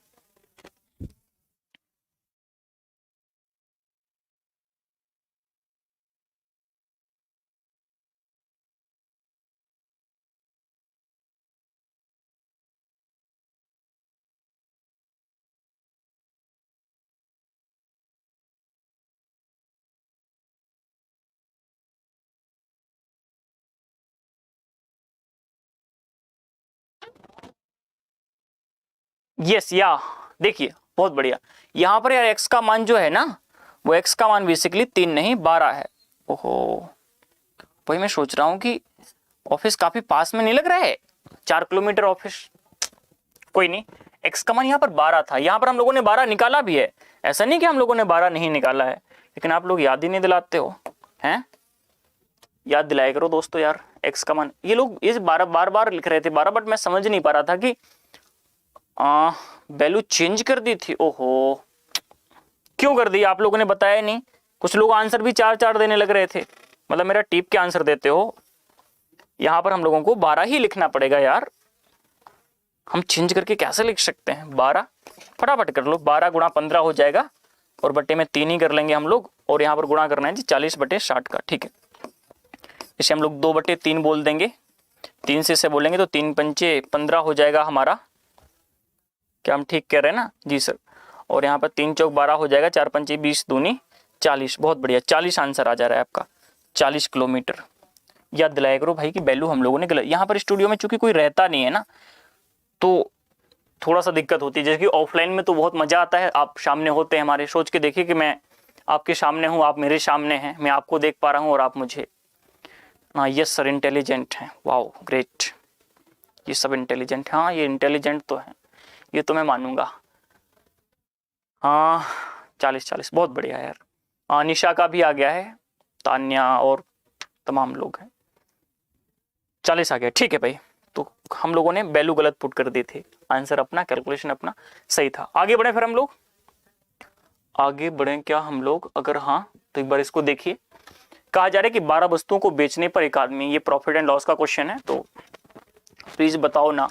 यस, या देखिए, बहुत बढ़िया। यहाँ पर यार x का मान जो है ना, वो x का मान बेसिकली 3 नहीं 12 है। ओहो, वही मैं सोच रहा हूँ कि ऑफिस काफी पास में नहीं लग रहा है, 4 किलोमीटर ऑफिस। कोई नहीं, x का मान यहाँ पर 12 था, यहाँ पर हम लोगों ने 12 निकाला भी है, ऐसा नहीं कि हम लोगों ने 12 नहीं निकाला है, लेकिन आप लोग याद ही नहीं दिलाते हो हैं। याद दिलाया करो दोस्तों यार, x का मान ये लोग इस बार बार लिख रहे थे 12, बट मैं समझ नहीं पा रहा था कि वैल्यू चेंज कर दी थी। ओहो, क्यों कर दी? आप लोगों ने बताया नहीं। कुछ लोग आंसर भी 4-4 देने लग रहे थे, मतलब मेरा टिप के आंसर देते हो। यहां पर हम लोगों को 12 ही लिखना पड़ेगा यार, हम चेंज करके कैसे लिख सकते हैं? 12 फटाफट कर लो, 12 × 15 हो जाएगा, और बटे में 3 ही कर लेंगे हम लोग, और यहाँ पर गुणा करना है जी 40/60 का। ठीक है, इसे हम लोग 2/3 बोल देंगे, 3 से इसे बोलेंगे तो 3 × 5 = 15 हो जाएगा हमारा। क्या हम ठीक कह रहे हैं ना? जी सर। और यहाँ पर 3 चौक 12 हो जाएगा, 4 पंचे 20 दूनी 40। बहुत बढ़िया, 40 आंसर आ जा रहा है आपका। 40 किलोमीटर याद दिलाया करो भाई कि वैल्यू हम लोगों ने गलत। यहाँ पर स्टूडियो में चूंकि कोई रहता नहीं है ना, तो थोड़ा सा दिक्कत होती है। जैसे कि ऑफलाइन में तो बहुत मजा आता है, आप सामने होते हैं हमारे। सोच के देखिए कि मैं आपके सामने हूँ, आप मेरे सामने हैं, मैं आपको देख पा रहा हूँ और आप मुझे। हाँ यस सर, इंटेलिजेंट हैं, वाओ ग्रेट, ये सब इंटेलिजेंट। हाँ ये इंटेलिजेंट तो है, ये तो मैं मानूंगा। हाँ 40 बहुत बढ़िया यार। हाँ निशा का भी आ गया है, तान्या और तमाम लोग हैं। 40 आ गया, ठीक है भाई। तो हम लोगों ने वैल्यू गलत पुट कर दी थी, आंसर अपना, कैलकुलेशन अपना सही था। आगे बढ़े फिर हम लोग, आगे बढ़े क्या हम लोग? अगर हाँ तो एक बार इसको देखिए। कहा जा रहा है कि 12 वस्तुओं को बेचने पर एक आदमी, ये प्रॉफिट एंड लॉस का क्वेश्चन है, तो प्लीज बताओ ना।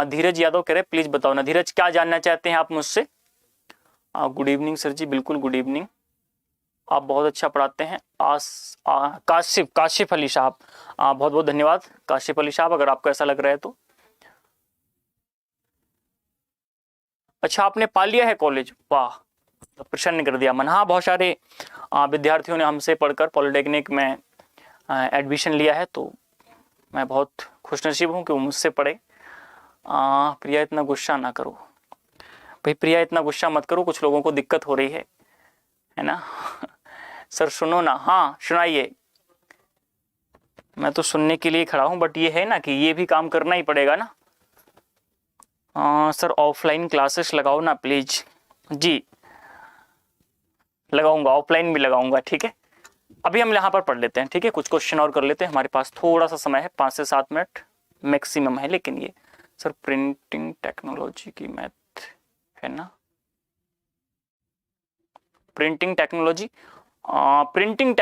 धीरज यादव कह रहे प्लीज बताओ ना। धीरज क्या जानना चाहते हैं आप मुझसे? गुड इवनिंग सर जी, बिल्कुल गुड इवनिंग, आप बहुत अच्छा पढ़ाते हैं। काशिफ अली साहब, बहुत बहुत धन्यवाद काशिफ अली साहब, अगर आपको ऐसा लग रहा है तो। अच्छा आपने पा लिया है कॉलेज, वाह, प्रसन्न कर दिया मन। हाँ बहुत सारे विद्यार्थियों ने हमसे पढ़कर पॉलिटेक्निक में एडमिशन लिया है, तो मैं बहुत खुशनसीब हूँ कि वो मुझसे पढ़े। प्रिया इतना गुस्सा ना करो भाई, प्रिया इतना गुस्सा मत करो, कुछ लोगों को दिक्कत हो रही है ना। सर सुनो ना, हाँ सुनाइए, मैं तो सुनने के लिए खड़ा हूं, बट ये है ना कि ये भी काम करना ही पड़ेगा ना। सर ऑफलाइन क्लासेस लगाओ ना प्लीज। जी लगाऊंगा, ऑफलाइन भी लगाऊंगा, ठीक है। अभी हम यहाँ पर पढ़ लेते हैं, ठीक है, कुछ क्वेश्चन और कर लेते हैं, हमारे पास थोड़ा सा समय है, 5 से 7 मिनट मैक्सिमम है। लेकिन ये सर प्रिंटिंग टेक्नोलॉजी की मैथ है ना, प्रिंटिंग टेक्नोलॉजी, प्रिंटिंग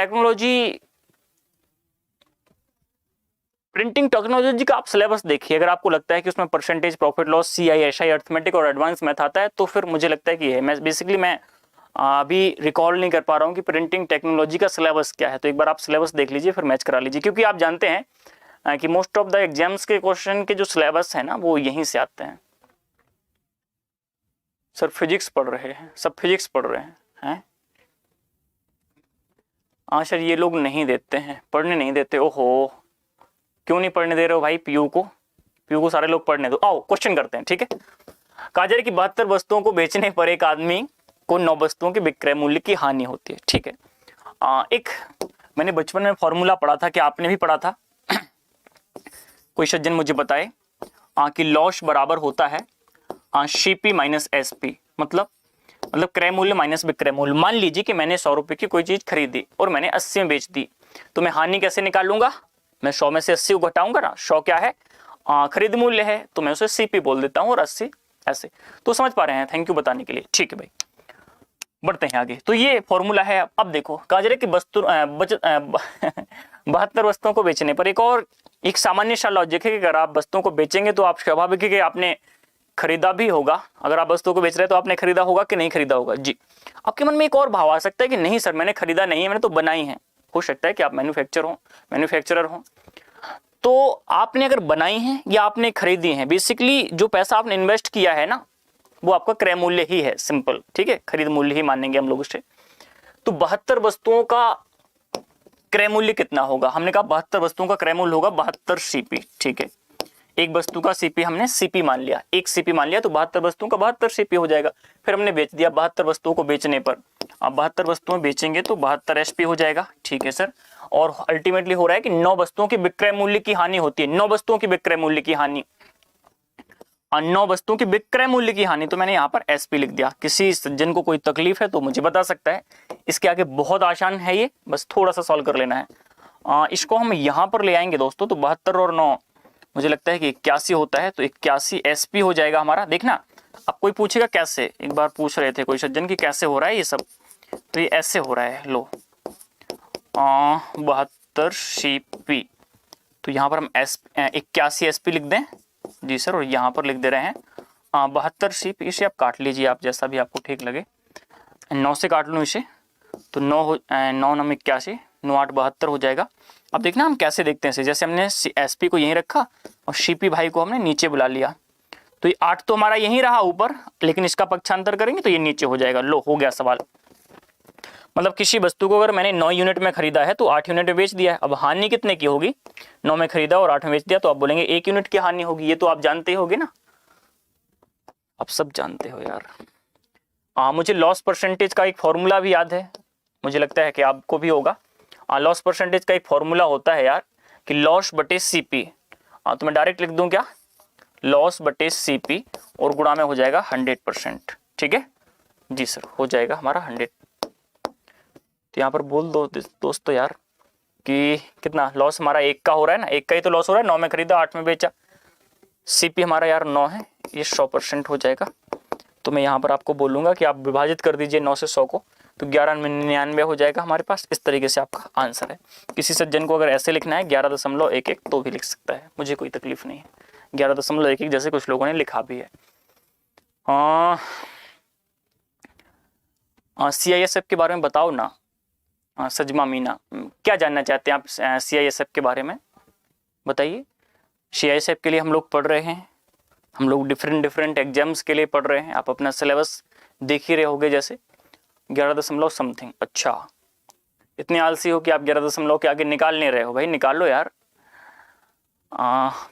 टेक्नोलॉजी का आप सिलेबस देखिए। अगर आपको लगता है कि उसमें percentage, profit loss, CI, SI, arithmetic और एडवांस मैथ आता है, तो फिर मुझे लगता है कि है। मैं अभी रिकॉल नहीं कर पा रहा हूँ कि प्रिंटिंग टेक्नोलॉजी का सिलेबस क्या है, तो एक बार आप सिलेबस देख लीजिए, फिर मैच करा लीजिए। क्योंकि आप जानते हैं कि मोस्ट ऑफ द एग्जाम्स के क्वेश्चन के जो सिलेबस है ना, वो यहीं से आते हैं। सर फिजिक्स पढ़ रहे हैं, सब फिजिक्स पढ़ रहे हैं। हाँ सर ये लोग नहीं देते हैं, पढ़ने नहीं देते। ओहो, क्यों नहीं पढ़ने दे रहे हो भाई? पीयू को सारे लोग पढ़ने दो। आओ क्वेश्चन करते हैं, ठीक है। कहा जा रहा है कि 72 वस्तुओं को बेचने पर एक आदमी को 9 वस्तुओं के विक्रय मूल्य की हानि होती है, ठीक है। एक मैंने बचपन में फॉर्मूला पढ़ा था, कि आपने भी पढ़ा था? कोई सज्जन मुझे बताए कि लॉस बराबर होता है CP माइनस SP, मतलब क्रय मूल्य माइनस विक्रय मूल्य। मान लीजिए कि मैंने 100 रुपए की कोई चीज खरीदी और मैंने 80 में बेच दी, तो मैं हानि कैसे निकालूंगा? मैं 100 में से 80 को घटाऊंगा ना। 100 क्या है? खरीद मूल्य है, तो मैं उसे CP बोल देता हूं, और 80 ऐसे। तो समझ पा रहे हैं? थैंक यू बताने के लिए, ठीक है भाई। बढ़ते हैं आगे। तो ये फॉर्मूला है। अब देखो, कहा जा रहा है कि 72 वस्तुओं को बेचने पर एक सामान्य सा लॉजिक है कि अगर आप वस्तुओं को बेचेंगे तो आप स्वाभाविक है कि आपने खरीदा भी होगा। अगर आप वस्तुओं को बेच रहे हैं तो आपने खरीदा होगा कि नहीं खरीदा होगा? जी। आपके मन में एक और भाव आ सकता है कि नहीं सर मैंने खरीदा नहीं है, मैंने तो बनाई है। हो सकता है कि आप मैन्युफैक्चरर हो, तो आपने अगर बनाई है या आपने खरीदी है, बेसिकली जो पैसा आपने इन्वेस्ट किया है ना, वो आपका क्रय मूल्य ही है, सिंपल, ठीक है। खरीद मूल्य ही मानेंगे हम लोग उसे। तो 72 वस्तुओं का क्रय मूल्य कितना होगा? हमने कहा 72 वस्तुओं का क्रय मूल्य होगा 72 CP, ठीक है। एक वस्तु का CP हमने CP मान लिया, 1 CP मान लिया, तो 72 वस्तुओं का 72 CP हो जाएगा। फिर हमने बेच दिया 72 वस्तुओं को बेचने पर। अब 72 वस्तुएं बेचेंगे तो 72 SP हो जाएगा, ठीक है सर। और अल्टीमेटली हो रहा है कि 9 वस्तुओं के विक्रय मूल्य की हानि होती है। 9 वस्तुओं की विक्रय मूल्य की हानि, 9 वस्तुओं की विक्रय मूल्य की हानि, तो मैंने यहाँ पर SP लिख दिया। किसी सज्जन को कोई तकलीफ है तो मुझे बता सकता है। इसके आगे बहुत आसान है ये, बस थोड़ा सा सॉल्व कर लेना है। इसको हम यहाँ पर ले आएंगे दोस्तों, तो 72 और 9 मुझे लगता है कि 81 होता है, तो 81 SP हो जाएगा हमारा। देखना, अब कोई पूछेगा कैसे, एक बार पूछ रहे थे कोई सज्जन की कैसे हो रहा है ये सब, तो ये ऐसे हो रहा है। लो 72 CP, तो यहाँ पर हम 81 SP लिख दें। जी सर, और यहाँ पर लिख दे रहे हैं 72 CP। इसे आप काट लीजिए, आप जैसा भी आपको ठीक लगे। 9 से काट लूँ इसे, तो 9 9 81, 9 8 72 हो जाएगा। अब देखना हम कैसे देखते हैं इसे। जैसे हमने SP को यहीं रखा और CP भाई को हमने नीचे बुला लिया, तो ये 8 तो हमारा यहीं रहा ऊपर, लेकिन इसका पक्षांतर करेंगे तो ये नीचे हो जाएगा। लो, हो गया सवाल। मतलब किसी वस्तु को अगर मैंने 9 यूनिट में खरीदा है तो 8 यूनिट में बेच दिया है। अब हानि कितने की होगी? 9 में खरीदा और 8 में बेच दिया, तो आप बोलेंगे 1 यूनिट की हानि होगी। ये तो आप जानते होगे ना, आप सब जानते हो यार। मुझे लॉस परसेंटेज का एक फॉर्मूला भी याद है, मुझे लगता है कि आपको भी होगा। लॉस परसेंटेज का एक फॉर्मूला होता है यार कि लॉस बटे सीपी। तो मैं डायरेक्ट लिख दूं क्या? लॉस बटे सीपी और गुणा में हो जाएगा 100%। ठीक है जी सर, हो जाएगा हमारा 100। तो यहाँ पर बोल दो दोस्तों यार कि कितना लॉस हमारा 1 का हो रहा है ना, 1 का ही तो लॉस हो रहा है। 9 में खरीदा, 8 में बेचा। सीपी हमारा यार 9 है, ये 100% हो जाएगा। तो मैं यहाँ पर आपको बोलूंगा कि आप विभाजित कर दीजिए 9 से 100 को, तो 1199 हो जाएगा हमारे पास। इस तरीके से आपका आंसर है। किसी सज्जन को अगर ऐसे लिखना है 11.11 तो भी लिख सकता है, मुझे कोई तकलीफ नहीं है। 11.11 जैसे कुछ लोगों ने लिखा भी है। CISF के बारे में बताओ ना सजमा मीना, क्या जानना चाहते हैं आप CISF के बारे में? बताइए। CISF के लिए हम लोग पढ़ रहे हैं, हम लोग डिफरेंट एग्जाम्स के लिए पढ़ रहे हैं। आप अपना सिलेबस देख ही रहे होगे, जैसे 11 समथिंग। अच्छा, इतने आलसी हो कि आप 11 के आगे निकाल नहीं रहे हो? भाई निकाल लो यार। हाँ,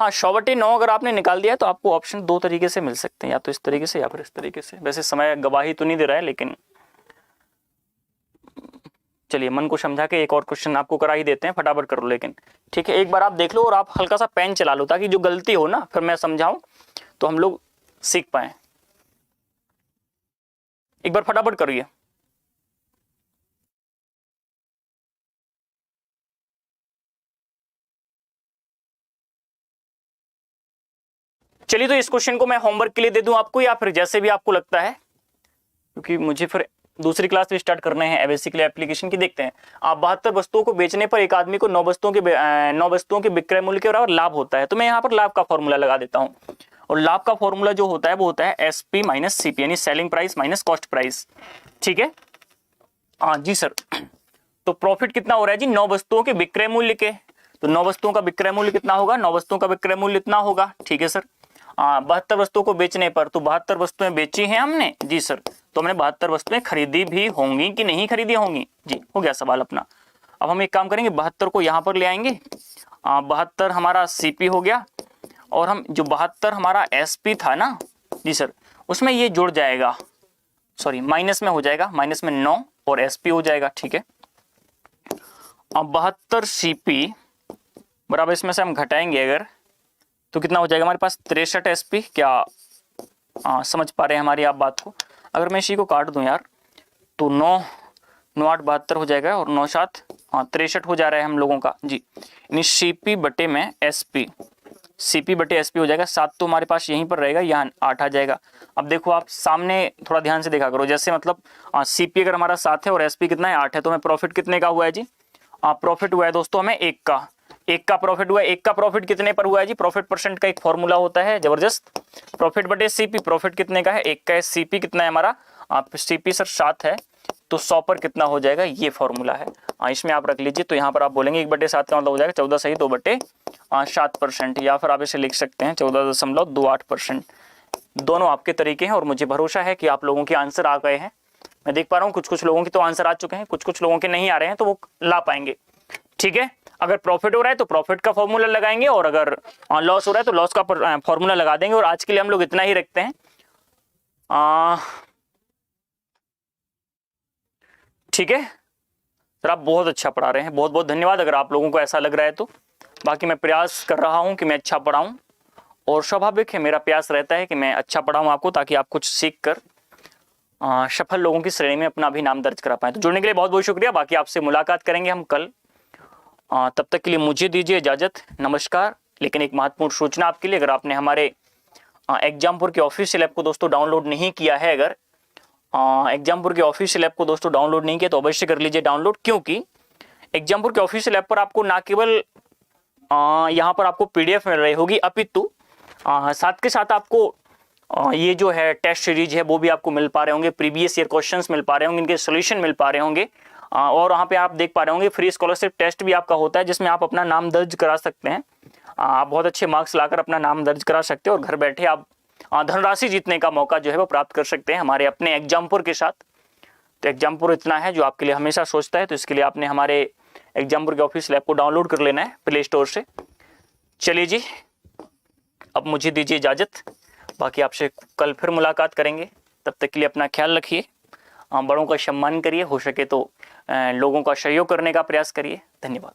100/9 अगर आपने निकाल दिया तो आपको ऑप्शन 2 तरीके से मिल सकते हैं, या तो इस तरीके से या फिर इस तरीके से। वैसे समय गवाही तो नहीं दे रहा है, लेकिन चलिए मन को समझा के एक और क्वेश्चन आपको करा ही देते हैं, फटाफट कर लो। लेकिन ठीक है, एक बार आप देख लो और आप हल्का सा पेन चला लो, ताकि जो गलती हो ना फिर मैं समझाऊं तो हम लोग सीख पाए। एक बार फटाफट करिए। चलिए, तो इस क्वेश्चन को मैं होमवर्क के लिए दे दूं आपको, या फिर जैसे भी आपको लगता है, क्योंकि मुझे फिर दूसरी क्लास भी स्टार्ट करने हैं बेसिकली एप्लीकेशन की। देखते हैं, आप 72 वस्तुओं को बेचने पर एक आदमी को 9 वस्तुओं के विक्रय मूल्य के बराबर लाभ होता है। तो मैं यहाँ पर लाभ का फॉर्मूला लगा देता हूँ, और लाभ का फॉर्मूला जो होता है वो होता है SP माइनस CP, यानी selling price minus cost price. ठीक है जी सर। तो प्रॉफिट कितना हो रहा है जी? 9 वस्तुओं के विक्रय मूल्य के, तो 9 वस्तुओं का विक्रय मूल्य कितना होगा? 9 वस्तुओं का विक्रय मूल्य इतना होगा। ठीक है सर। 72 वस्तुओं को बेचने पर, तो 72 वस्तुएं बेची हैं हमने जी सर, तो हमने 72 वस्तुएं खरीदी भी होंगी कि नहीं खरीदी होंगी जी? हो गया सवाल अपना। अब हम एक काम करेंगे, 72 को यहाँ पर ले आएंगे। 72 हमारा CP हो गया, और हम जो 72 हमारा SP था ना जी सर, उसमें ये जुड़ जाएगा, सॉरी माइनस में हो जाएगा, माइनस में 9 और SP हो जाएगा। ठीक है, अब 72 CP बराबर इसमें से हम घटाएंगे अगर, तो कितना हो जाएगा हमारे पास? 63 SP। क्या समझ पा रहे हैं हमारी आप बात को? अगर मैं इसी को काट दूं यार, तो 9 8 72 हो जाएगा, और 9 7 63 हो जा रहा है हम लोगों का जी। यानी CP बटे में SP, CP बटे SP हो जाएगा। 7 तो हमारे पास यहीं पर रहेगा, यहाँ 8 आ जाएगा। अब देखो आप सामने थोड़ा ध्यान से देखा करो, जैसे मतलब CP अगर हमारा 7 है और SP कितना है? 8 है, तो हमें प्रॉफिट कितने का हुआ है जी? प्रॉफिट हुआ है दोस्तों हमें 1 का प्रॉफिट हुआ है। 1 का प्रॉफिट कितने पर हुआ है जी? प्रॉफिट परसेंट का एक फॉर्मूला होता है जबरदस्त, प्रॉफिट बटे CP। प्रॉफिट कितने का है? 1 का है। CP कितना है हमारा? CP सर 7 है, तो 100 पर कितना हो जाएगा? ये फॉर्मूला है। इसमें आप रख लीजिए, तो यहाँ पर आप बोलेंगे 1/7 का मतलब हो जाएगा 14 सही 2/7%, या फिर आप इसे लिख सकते हैं 14.28%। दोनों आपके तरीके हैं, और मुझे भरोसा है कि आप लोगों के आंसर आ गए हैं। मैं देख पा रहा हूँ कुछ लोगों के तो आंसर आ चुके हैं, कुछ लोगों के नहीं आ रहे हैं, तो वो ला पाएंगे। ठीक है, अगर प्रॉफिट हो रहा है तो प्रॉफिट का फॉर्मूला लगाएंगे, और अगर लॉस हो रहा है तो लॉस का फॉर्मूला लगा देंगे। और आज के लिए हम लोग इतना ही रखते हैं। ठीक है सर, आप बहुत अच्छा पढ़ा रहे हैं, बहुत बहुत धन्यवाद अगर आप लोगों को ऐसा लग रहा है तो। बाकी मैं प्रयास कर रहा हूं कि मैं अच्छा पढ़ाऊं, और स्वाभाविक है मेरा प्रयास रहता है कि मैं अच्छा पढ़ाऊं आपको, ताकि आप कुछ सीख कर सफल लोगों की श्रेणी में अपना भी नाम दर्ज करा पाए। तो जुड़ने के लिए बहुत बहुत शुक्रिया। बाकी आपसे मुलाकात करेंगे हम कल। तब तक के लिए मुझे दीजिए इजाजत, नमस्कार। लेकिन एक महत्वपूर्ण सूचना आपके लिए, अगर आपने हमारे एग्जामपुर के ऑफिशियल ऐप को दोस्तों डाउनलोड नहीं किया है, अगर एग्जामपुर के ऑफिशियल ऐप को दोस्तों डाउनलोड नहीं किया तो अवश्य कर लीजिए डाउनलोड, क्योंकि एग्जामपुर के ऑफिशियल ऐप पर आपको ना केवल यहाँ पर आपको PDF मिल रही होगी, अपितु साथ के साथ आपको ये जो है टेस्ट सीरीज है वो भी आपको मिल पा रहे होंगे, प्रीवियस ईयर क्वेश्चंस मिल पा रहे होंगे, इनके सोल्यूशन मिल पा रहे होंगे, और वहाँ पे आप देख पा रहे होंगे फ्री स्कॉलरशिप टेस्ट भी आपका होता है, जिसमें आप अपना नाम दर्ज करा सकते हैं। आप बहुत अच्छे मार्क्स लाकर अपना नाम दर्ज करा सकते हैं और घर बैठे आप धनराशि जीतने का मौका जो है वो प्राप्त कर सकते हैं हमारे अपने एग्जामपुर के साथ। तो एग्जामपुर इतना है जो आपके लिए हमेशा सोचता है, तो इसके लिए आपने हमारे एग्जामपुर के ऑफिशियल ऐप को डाउनलोड कर लेना है प्ले स्टोर से। चलिए जी, अब मुझे दीजिए इजाज़त, बाकी आपसे कल फिर मुलाकात करेंगे। तब तक के लिए अपना ख्याल रखिए, बड़ों का सम्मान करिए, हो सके तो लोगों का सहयोग करने का प्रयास करिए। धन्यवाद।